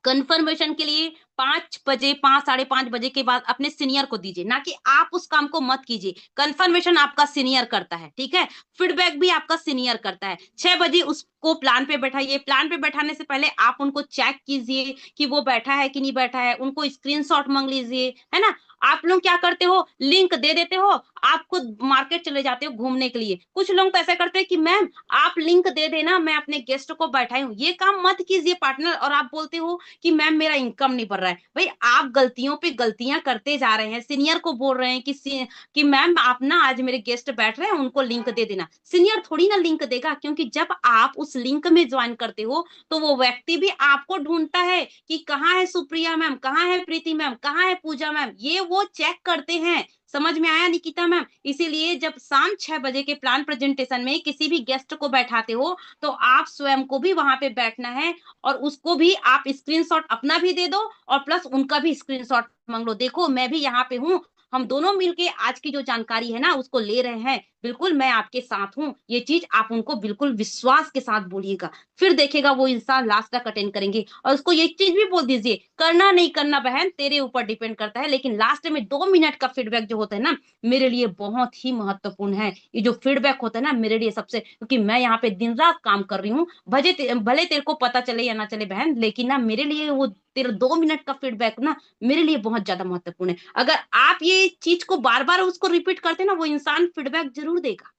कंफर्मेशन के लिए 5 बजे, 5 साढ़े 5 बजे के बाद अपने सीनियर को दीजिए, ना कि आप उस काम को मत कीजिए। कंफर्मेशन आपका सीनियर करता है, ठीक है? फीडबैक भी आपका सीनियर करता है। 6 बजे उसको प्लान पे बैठाइए, प्लान पे बैठाने से पहले आप उनको चेक कीजिए कि वो बैठा है कि नहीं बैठा है, उनको स्क्रीनशॉट मांग लीजिए, है ना? आप लोग क्या करते हो, लिंक दे देते हो, आप खुद मार्केट चले जाते हो घूमने के लिए। कुछ लोग तो ऐसा करते हैं कि मैम आप लिंक दे देना, मैं अपने गेस्ट को बैठाई हूँ। ये काम मत कीजिए पार्टनर, और आप बोलते हो कि मैम मेरा इनकम नहीं बढ़ रहा है। भाई आप गलतियों पे गलतियां करते जा रहे हैं, सीनियर को बोल रहे हैं कि मैम आप ना आज मेरे गेस्ट बैठ रहे हैं उनको लिंक दे देना। सीनियर थोड़ी ना लिंक देगा, क्योंकि जब आप उस लिंक में ज्वाइन करते हो तो वो व्यक्ति भी आपको ढूंढता है कि कहाँ है सुप्रिया मैम, कहाँ है प्रीति मैम, कहाँ है पूजा मैम, ये वो चेक करते हैं। समझ में आया निकिता मैम? इसीलिए जब शाम 6 बजे के प्लान प्रेजेंटेशन में किसी भी गेस्ट को बैठाते हो तो आप स्वयं को भी वहां पे बैठना है और उसको भी आप स्क्रीनशॉट अपना भी दे दो और प्लस उनका भी स्क्रीनशॉट मांग लो, देखो मैं भी यहाँ पे हूँ, हम दोनों मिलके आज की जो जानकारी है ना उसको ले रहे हैं। बिल्कुल मैं आपके साथ हूँ, ये चीज आप उनको बिल्कुल विश्वास के साथ बोलिएगा। फिर देखेगा वो इंसान लास्ट तक अटेंड करेंगे, और उसको ये चीज भी बोल दीजिए, करना नहीं करना बहन तेरे ऊपर डिपेंड करता है, लेकिन लास्ट में 2 मिनट का फीडबैक जो होता है ना, मेरे लिए बहुत ही महत्वपूर्ण है। ये जो फीडबैक होता है ना मेरे लिए सबसे, क्योंकि मैं यहाँ पे दिन रात काम कर रही हूँ, भले तेरे को पता चले या ना चले बहन, लेकिन ना मेरे लिए वो तेरे 2 मिनट का फीडबैक ना मेरे लिए बहुत ज्यादा महत्वपूर्ण है। अगर आप ये चीज को बार बार उसको रिपीट करते ना, वो इंसान फीडबैक जरूर देगा।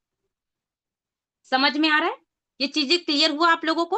समझ में आ रहा है? ये चीजें क्लियर हुआ आप लोगों को?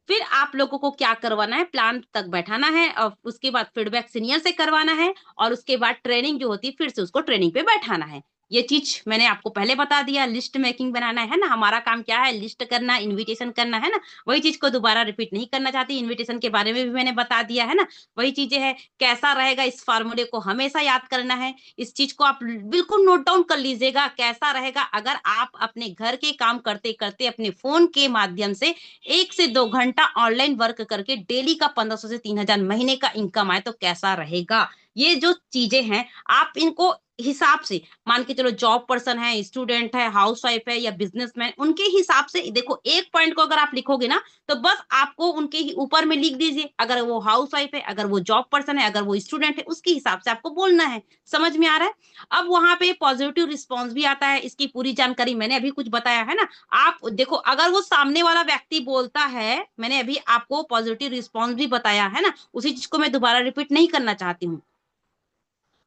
फिर आप लोगों को क्या करवाना है, प्लान तक बैठाना है, और उसके बाद फीडबैक सीनियर से करवाना है, और उसके बाद ट्रेनिंग जो होती है फिर से उसको ट्रेनिंग पे बैठाना है। ये चीज मैंने आपको पहले बता दिया, लिस्ट मेकिंग बनाना है ना, हमारा काम क्या है, लिस्ट करना, इनविटेशन करना है ना। वही चीज को दोबारा रिपीट नहीं करना चाहती, इनविटेशन के बारे में भी मैंने बता दिया है ना। वही चीजें है, कैसा रहेगा इस फार्मूले को हमेशा याद करना है। इस चीज को आप बिल्कुल नोट डाउन कर लीजिएगा, कैसा रहेगा अगर आप अपने घर के काम करते करते अपने फोन के माध्यम से 1 से 2 घंटा ऑनलाइन वर्क करके डेली का 1500 से 3000 महीने का इनकम आए तो कैसा रहेगा। ये जो चीजें हैं आप इनको हिसाब से, मान के चलो जॉब पर्सन है, स्टूडेंट है, हाउस वाइफ है या बिजनेसमैन, उनके हिसाब से देखो, एक पॉइंट को अगर आप लिखोगे ना तो बस आपको उनके ही ऊपर में लिख दीजिए, अगर वो हाउस वाइफ है, अगर वो जॉब पर्सन है, अगर वो स्टूडेंट है, उसके हिसाब से आपको बोलना है। समझ में आ रहा है? अब वहां पे पॉजिटिव रिस्पॉन्स भी आता है, इसकी पूरी जानकारी मैंने अभी कुछ बताया है ना। आप देखो, अगर वो सामने वाला व्यक्ति बोलता है, मैंने अभी आपको पॉजिटिव रिस्पॉन्स भी बताया है ना, उसी चीज को मैं दोबारा रिपीट नहीं करना चाहती हूँ।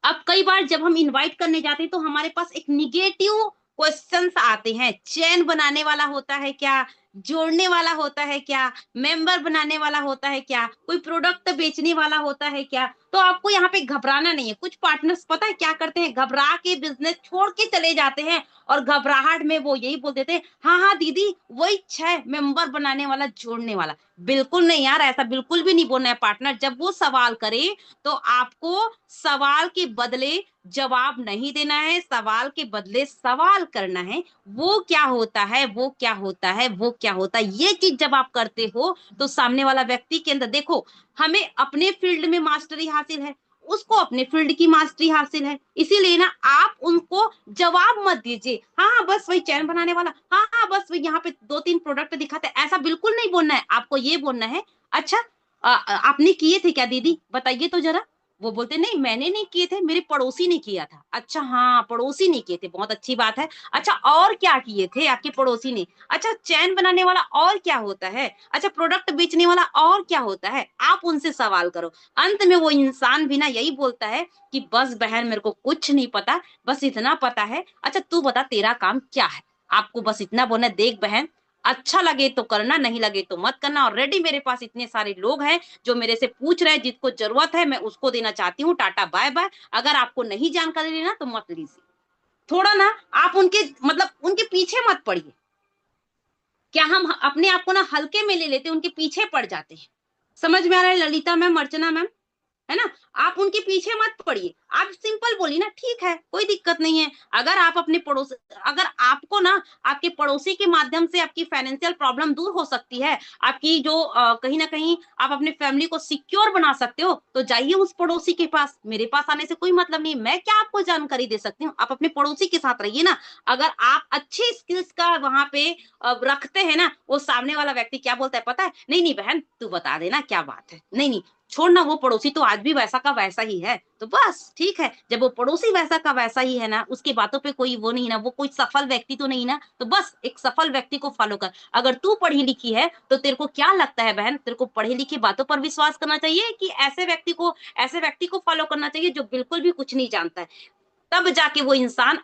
अब कई बार जब हम इनवाइट करने जाते हैं तो हमारे पास एक निगेटिव क्वेश्चंस आते हैं, चेन बनाने वाला होता है क्या, जोड़ने वाला होता है क्या, मेंबर बनाने वाला होता है क्या, कोई प्रोडक्ट बेचने वाला होता है क्या। तो आपको यहाँ पे घबराना नहीं है। कुछ पार्टनर्स पता है क्या करते हैं, घबरा के बिजनेस छोड़ के चले जाते हैं, और घबराहट में वो यही बोल देते हैं, हाँ हाँ दीदी वही है मेंबर बनाने वाला, जोड़ने वाला। बिल्कुल नहीं यार, ऐसा बिल्कुल भी नहीं बोलना है पार्टनर। जब वो सवाल करे तो आपको सवाल के बदले जवाब नहीं देना है, सवाल के बदले सवाल करना है। वो क्या होता है, वो क्या होता है, वो क्या होता है, ये चीज जब आप करते हो तो सामने वाला व्यक्ति के अंदर, देखो हमें अपने फील्ड में मास्टरी हासिल है, उसको अपने फील्ड की मास्टरी हासिल है, इसीलिए ना आप उनको जवाब मत दीजिए, हाँ हाँ बस वही चैन बनाने वाला, हाँ हाँ बस वही यहाँ पे 2-3 प्रोडक्ट दिखाते, ऐसा बिल्कुल नहीं बोलना है। आपको ये बोलना है, अच्छा आपने किए थे क्या दीदी, बताइए तो जरा। वो बोलते नहीं मैंने नहीं किए थे, मेरे पड़ोसी ने किया था। अच्छा हाँ पड़ोसी ने किए थे, बहुत अच्छी बात है। अच्छा और क्या किए थे आपके पड़ोसी ने? अच्छा चैन बनाने वाला और क्या होता है? अच्छा प्रोडक्ट बेचने वाला और क्या होता है? आप उनसे सवाल करो। अंत में वो इंसान भी ना यही बोलता है कि बस बहन मेरे को कुछ नहीं पता, बस इतना पता है। अच्छा तू बता तेरा काम क्या है? आपको बस इतना बोलना, देख बहन अच्छा लगे तो करना, नहीं लगे तो मत करना। ऑलरेडी मेरे पास इतने सारे लोग हैं जो मेरे से पूछ रहे हैं, जिसको जरूरत है मैं उसको देना चाहती हूँ, टाटा बाय बाय। अगर आपको नहीं जानकारी लेना तो मत लीजिए। थोड़ा ना आप उनके मतलब उनके पीछे मत पड़िए। क्या हम अपने आप को ना हल्के में ले लेते, उनके पीछे पड़ जाते हैं। समझ में आ रहा है ललिता मैम, अर्चना मैम? है ना? आप उनके पीछे मत पड़िए, आप सिंपल बोलिए ना, ठीक है कोई दिक्कत नहीं है। अगर आप अपने पड़ोस, अगर आपको ना आपके पड़ोसी के माध्यम से आपकी फाइनेंशियल प्रॉब्लम दूर हो सकती है, आपकी जो कहीं ना कहीं आप अपने फैमिली को सिक्योर बना सकते हो, तो जाइए उस पड़ोसी के पास। मेरे पास आने से कोई मतलब नहीं, मैं क्या आपको जानकारी दे सकती हूँ, आप अपने पड़ोसी के साथ रहिए ना। अगर आप अच्छे स्किल्स का वहां पे रखते हैं ना, वो सामने वाला व्यक्ति क्या बोलता है पता है, नहीं नहीं बहन तू बता देना क्या बात है, नहीं नहीं छोड़ना, वो पड़ोसी तो आज भी वैसा का वैसा ही है, तो बस ठीक है। जब वो पड़ोसी वैसा का वैसा ही है ना, उसकी बातों पे कोई वो नहीं ना, वो कोई सफल व्यक्ति तो नहीं ना, तो बस एक सफल व्यक्ति को फॉलो कर। अगर तू पढ़ी लिखी है तो तेरे को क्या लगता है बहन, तेरे को पढ़ी लिखी बातों पर विश्वास करना चाहिए कि ऐसे व्यक्ति को फॉलो करना चाहिए जो बिल्कुल भी कुछ नहीं जानता है? तब जाके वो इंसान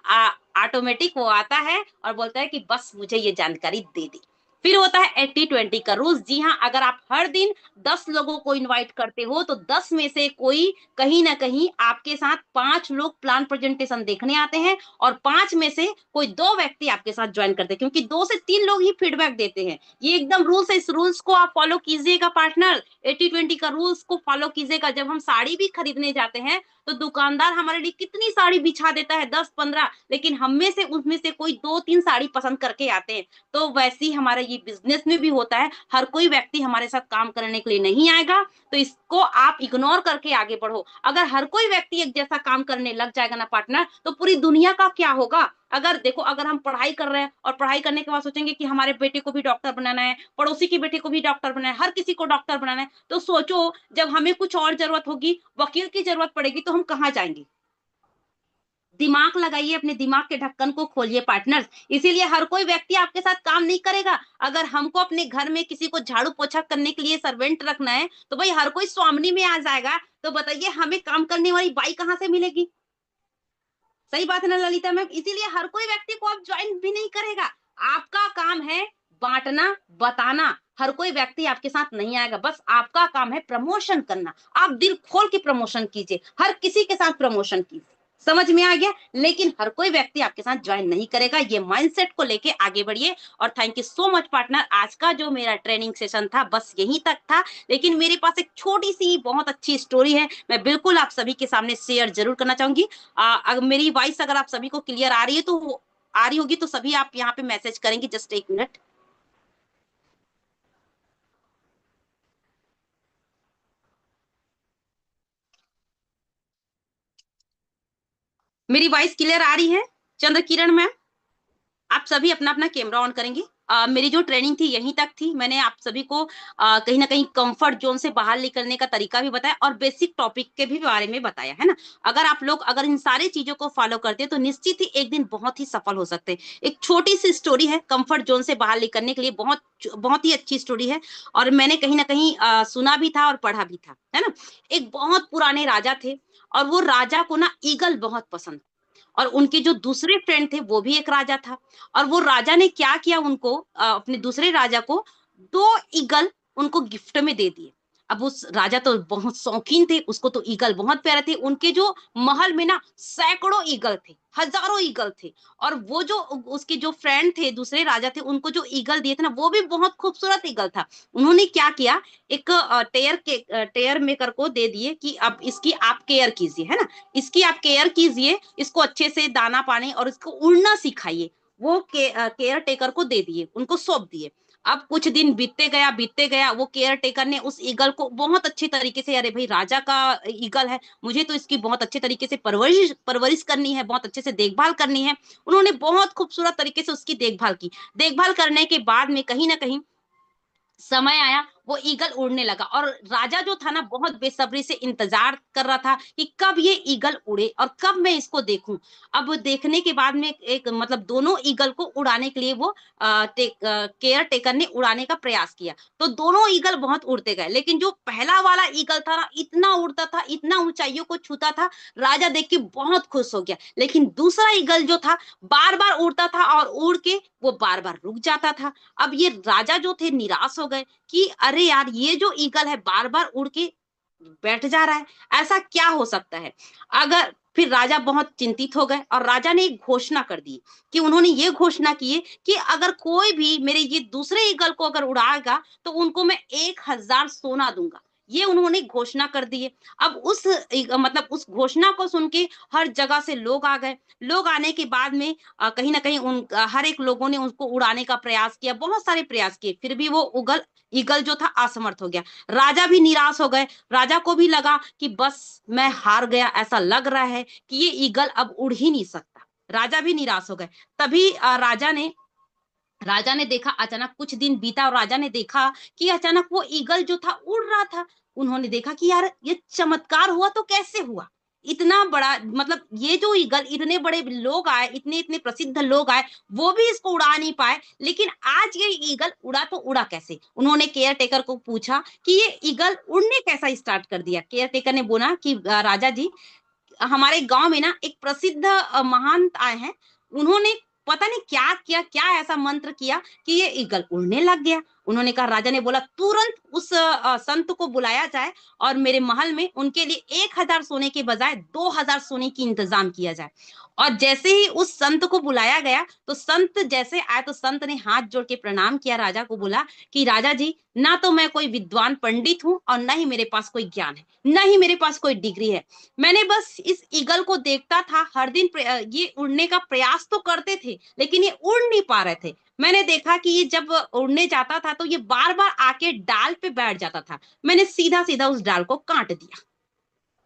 ऑटोमेटिक वो आता है और बोलता है कि बस मुझे ये जानकारी दे दी। फिर होता है 80-20 का रूल्स। जी हाँ, अगर आप हर दिन 10 लोगों को इनवाइट करते हो तो 10 में से कोई कहीं ना कहीं आपके साथ 5 लोग प्लान प्रेजेंटेशन देखने आते हैं, और 5 में से कोई 2 व्यक्ति आपके साथ ज्वाइन करते हैं, क्योंकि 2 से 3 लोग ही फीडबैक देते हैं। ये एकदम रूल्स है, इस रूल्स को आप फॉलो कीजिएगा पार्टनर। 80-20 का रूल्स को फॉलो कीजिएगा। जब हम साड़ी भी खरीदने जाते हैं तो दुकानदार हमारे लिए कितनी साड़ी बिछा देता है, 10-15, लेकिन हम में से उनमें से कोई 2-3 साड़ी पसंद करके आते हैं। तो वैसे ही हमारा ये बिजनेस में भी होता है, हर कोई व्यक्ति हमारे साथ काम करने के लिए नहीं आएगा, तो इसको आप इग्नोर करके आगे बढ़ो। अगर हर कोई व्यक्ति एक जैसा काम करने लग जाएगा ना पार्टनर, तो पूरी दुनिया का क्या होगा? अगर देखो, अगर हम पढ़ाई कर रहे हैं और पढ़ाई करने के बाद सोचेंगे कि हमारे बेटे को भी डॉक्टर बनाना है, पड़ोसी के बेटे को भी डॉक्टर बनाना है, हर किसी को डॉक्टर बनाना है, तो सोचो जब हमें कुछ और जरूरत होगी, वकील की जरूरत पड़ेगी, तो हम कहाँ जाएंगे? दिमाग लगाइए, अपने दिमाग के ढक्कन को खोलिए पार्टनर्स। इसीलिए हर कोई व्यक्ति आपके साथ काम नहीं करेगा। अगर हमको अपने घर में किसी को झाड़ू पोछा करने के लिए सर्वेंट रखना है, तो भाई हर कोई स्वामिनी में आ जाएगा। तो बताइए हमें काम करने वाली बाई कहाँ से मिलेगी? सही बात है ना ललिता मैम? इसीलिए हर कोई व्यक्ति को आप ज्वाइन भी नहीं करेगा। आपका काम है बांटना, बताना। हर कोई व्यक्ति आपके साथ नहीं आएगा, बस आपका काम है प्रमोशन करना। आप दिल खोल के प्रमोशन कीजिए, हर किसी के साथ प्रमोशन कीजिए। समझ में आ गया? लेकिन हर कोई व्यक्ति आपके साथ ज्वाइन नहीं करेगा। ये माइंडसेट को लेके आगे बढ़िए। और thank you so much partner. आज का जो मेरा ट्रेनिंग सेशन था बस यहीं तक था, लेकिन मेरे पास एक छोटी सी बहुत अच्छी स्टोरी है, मैं बिल्कुल आप सभी के सामने शेयर जरूर करना चाहूंगी। अगर मेरी वॉइस अगर आप सभी को क्लियर आ रही है, तो आ रही होगी, तो सभी आप यहाँ पे मैसेज करेंगे। जस्ट एक मिनट। मेरी वॉइस क्लियर आ रही है चंद्र किरण मैम? आप सभी अपना अपना कैमरा ऑन करेंगे। मेरी जो ट्रेनिंग थी यहीं तक थी। मैंने आप सभी को कहीं ना कहीं कंफर्ट जोन से बाहर निकलने का तरीका भी बताया और बेसिक टॉपिक के भी बारे में बताया, है ना? अगर आप लोग अगर इन सारी चीजों को फॉलो करते हैं तो निश्चित ही एक दिन बहुत ही सफल हो सकते हैं। एक छोटी सी स्टोरी है कंफर्ट जोन से बाहर निकलने के लिए, बहुत बहुत ही अच्छी स्टोरी है। और मैंने कहीं ना कहीं सुना भी था और पढ़ा भी था, है ना? एक बहुत पुराने राजा थे, और वो राजा को ना ईगल बहुत पसंद, और उनके जो दूसरे फ्रेंड थे वो भी एक राजा था। और वो राजा ने क्या किया, उनको अपने दूसरे राजा को दो ईगल उनको गिफ्ट में दे दिए। अब उस राजा तो बहुत शौकीन थे, उसको तो ईगल बहुत प्यारे थे। उनके जो महल में ना सैकड़ों ईगल थे, हजारों ईगल थे। और वो जो उसके जो फ्रेंड थे, दूसरे राजा थे, उनको जो ईगल दिए थे ना, वो भी बहुत खूबसूरत ईगल था। उन्होंने क्या किया, एक टेयर मेकर को दे दिए कि अब इसकी आप केयर कीजिए, है ना? इसकी आप केयर कीजिए, इसको अच्छे से दाना पानी और इसको उड़ना सिखाइए। वो केयर टेकर को दे दिए, उनको सौंप दिए। अब कुछ दिन बीतते गया, वो केयर टेकर ने उस ईगल को बहुत अच्छे तरीके से, अरे भाई राजा का ईगल है, मुझे तो इसकी बहुत अच्छे तरीके से परवरिश परवरिश करनी है, बहुत अच्छे से देखभाल करनी है। उन्होंने बहुत खूबसूरत तरीके से उसकी देखभाल की। देखभाल करने के बाद में कहीं ना कहीं समय आया, वो ईगल उड़ने लगा। और राजा जो था ना, बहुत बेसब्री से इंतजार कर रहा था कि कब ये ईगल उड़े और कब मैं इसको देखूं। अब देखने के बाद में एक मतलब दोनों ईगल को उड़ाने के लिए वो केयर टेकर ने उड़ाने का प्रयास किया। तो दोनों ईगल बहुत उड़ते गए, लेकिन जो पहला वाला ईगल था ना, इतना उड़ता था, इतना ऊंचाइयों को छूता था, राजा देख के बहुत खुश हो गया। लेकिन दूसरा ईगल जो था, बार बार उड़ता था और उड़ के वो बार बार रुक जाता था। अब ये राजा जो थे निराश हो गए कि अरे यार, ये जो ईगल है बार बार उड़ के बैठ जा रहा है, ऐसा क्या हो सकता है? अगर फिर राजा बहुत चिंतित हो गए और राजा ने एक घोषणा कर दी, कि उन्होंने ये घोषणा की कि अगर कोई भी मेरे ये दूसरे ईगल को अगर उड़ाएगा, तो उनको मैं 1,000 सोना दूंगा। ये उन्होंने घोषणा कर दी है। अब मतलब उस घोषणा को सुन के हर जगह से लोग आ गए। लोग आने के बाद में कहीं ना कहीं हर एक लोगों ने उसको उड़ाने का प्रयास किया, बहुत सारे प्रयास किए, फिर भी वो उगल ईगल जो था असमर्थ हो गया। राजा भी निराश हो गए। राजा को भी लगा कि बस मैं हार गया, ऐसा लग रहा है कि ये ईगल अब उड़ ही नहीं सकता। राजा भी निराश हो गए। तभी राजा ने देखा, अचानक कुछ दिन बीता और राजा ने देखा कि अचानक वो ईगल जो था उड़ रहा था। उन्होंने देखा कि यार, ये चमत्कार हुआ तो कैसे हुआ? इतना बड़ा, मतलब ये जो ईगल, इतने बड़े लोग आए, इतने इतने प्रसिद्ध लोग आए, वो भी इसको उड़ा नहीं पाए, लेकिन आज ये ईगल उड़ा तो उड़ा कैसे? उन्होंने केयर टेकर को पूछा कि ये ईगल उड़ने कैसा स्टार्ट कर दिया। केयर टेकर ने बोला कि राजा जी, हमारे गांव में ना एक प्रसिद्ध महंत आए हैं, उन्होंने पता नहीं क्या किया, क्या ऐसा मंत्र किया कि ये ईगल उड़ने लग गया। उन्होंने कहा, राजा ने बोला तुरंत उस संत को बुलाया जाए और मेरे महल में उनके लिए 1,000 सोने के बजाय 2,000 सोने की इंतजाम किया जाए। और जैसे ही उस संत को बुलाया गया, तो संत जैसे आए तो संत ने हाथ जोड़ के प्रणाम किया, राजा को बोला कि राजा जी, ना तो मैं कोई विद्वान पंडित हूं और ना ही मेरे पास कोई ज्ञान है, ना ही मेरे पास कोई डिग्री है। मैंने बस इस ईगल को देखता था, हर दिन ये उड़ने का प्रयास तो करते थे, लेकिन ये उड़ नहीं पा रहे थे। मैंने देखा कि ये जब उड़ने जाता था तो ये बार बार आके डाल पे बैठ जाता था। मैंने सीधा सीधा उस डाल को काट दिया।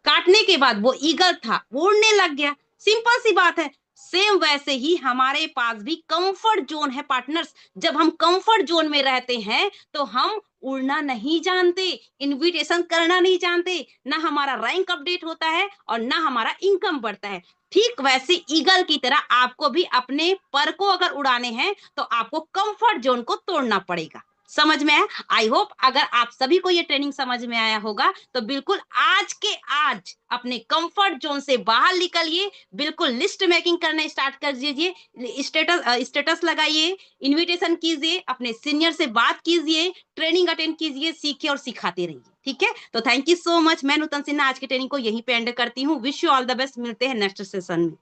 काटने के बाद वो ईगल था, वो उड़ने लग गया। सिंपल सी बात है। सेम वैसे ही हमारे पास भी कंफर्ट जोन है पार्टनर्स। जब हम कंफर्ट जोन में रहते हैं तो हम उड़ना नहीं जानते, इनविटेशन करना नहीं जानते, ना हमारा रैंक अपडेट होता है और ना हमारा इनकम बढ़ता है। ठीक वैसे ईगल की तरह आपको भी अपने पर को अगर उड़ाने हैं तो आपको कंफर्ट जोन को तोड़ना पड़ेगा। समझ में आया? आई होप अगर आप सभी को ये ट्रेनिंग समझ में आया होगा तो बिल्कुल आज के आज अपने कंफर्ट जोन से बाहर निकलिए, बिल्कुल लिस्ट मेकिंग करना स्टार्ट कर दीजिए, स्टेटस लगाइए, इनविटेशन कीजिए, अपने सीनियर से बात कीजिए, ट्रेनिंग अटेंड कीजिए, सीखिए और सिखाते रहिए। ठीक है, तो थैंक यू सो मच। मैं नूतन सिन्हा आज की ट्रेनिंग को यहीं पे एंड करती हूँ। Wish you all the best. मिलते हैं नेक्स्ट सेशन में।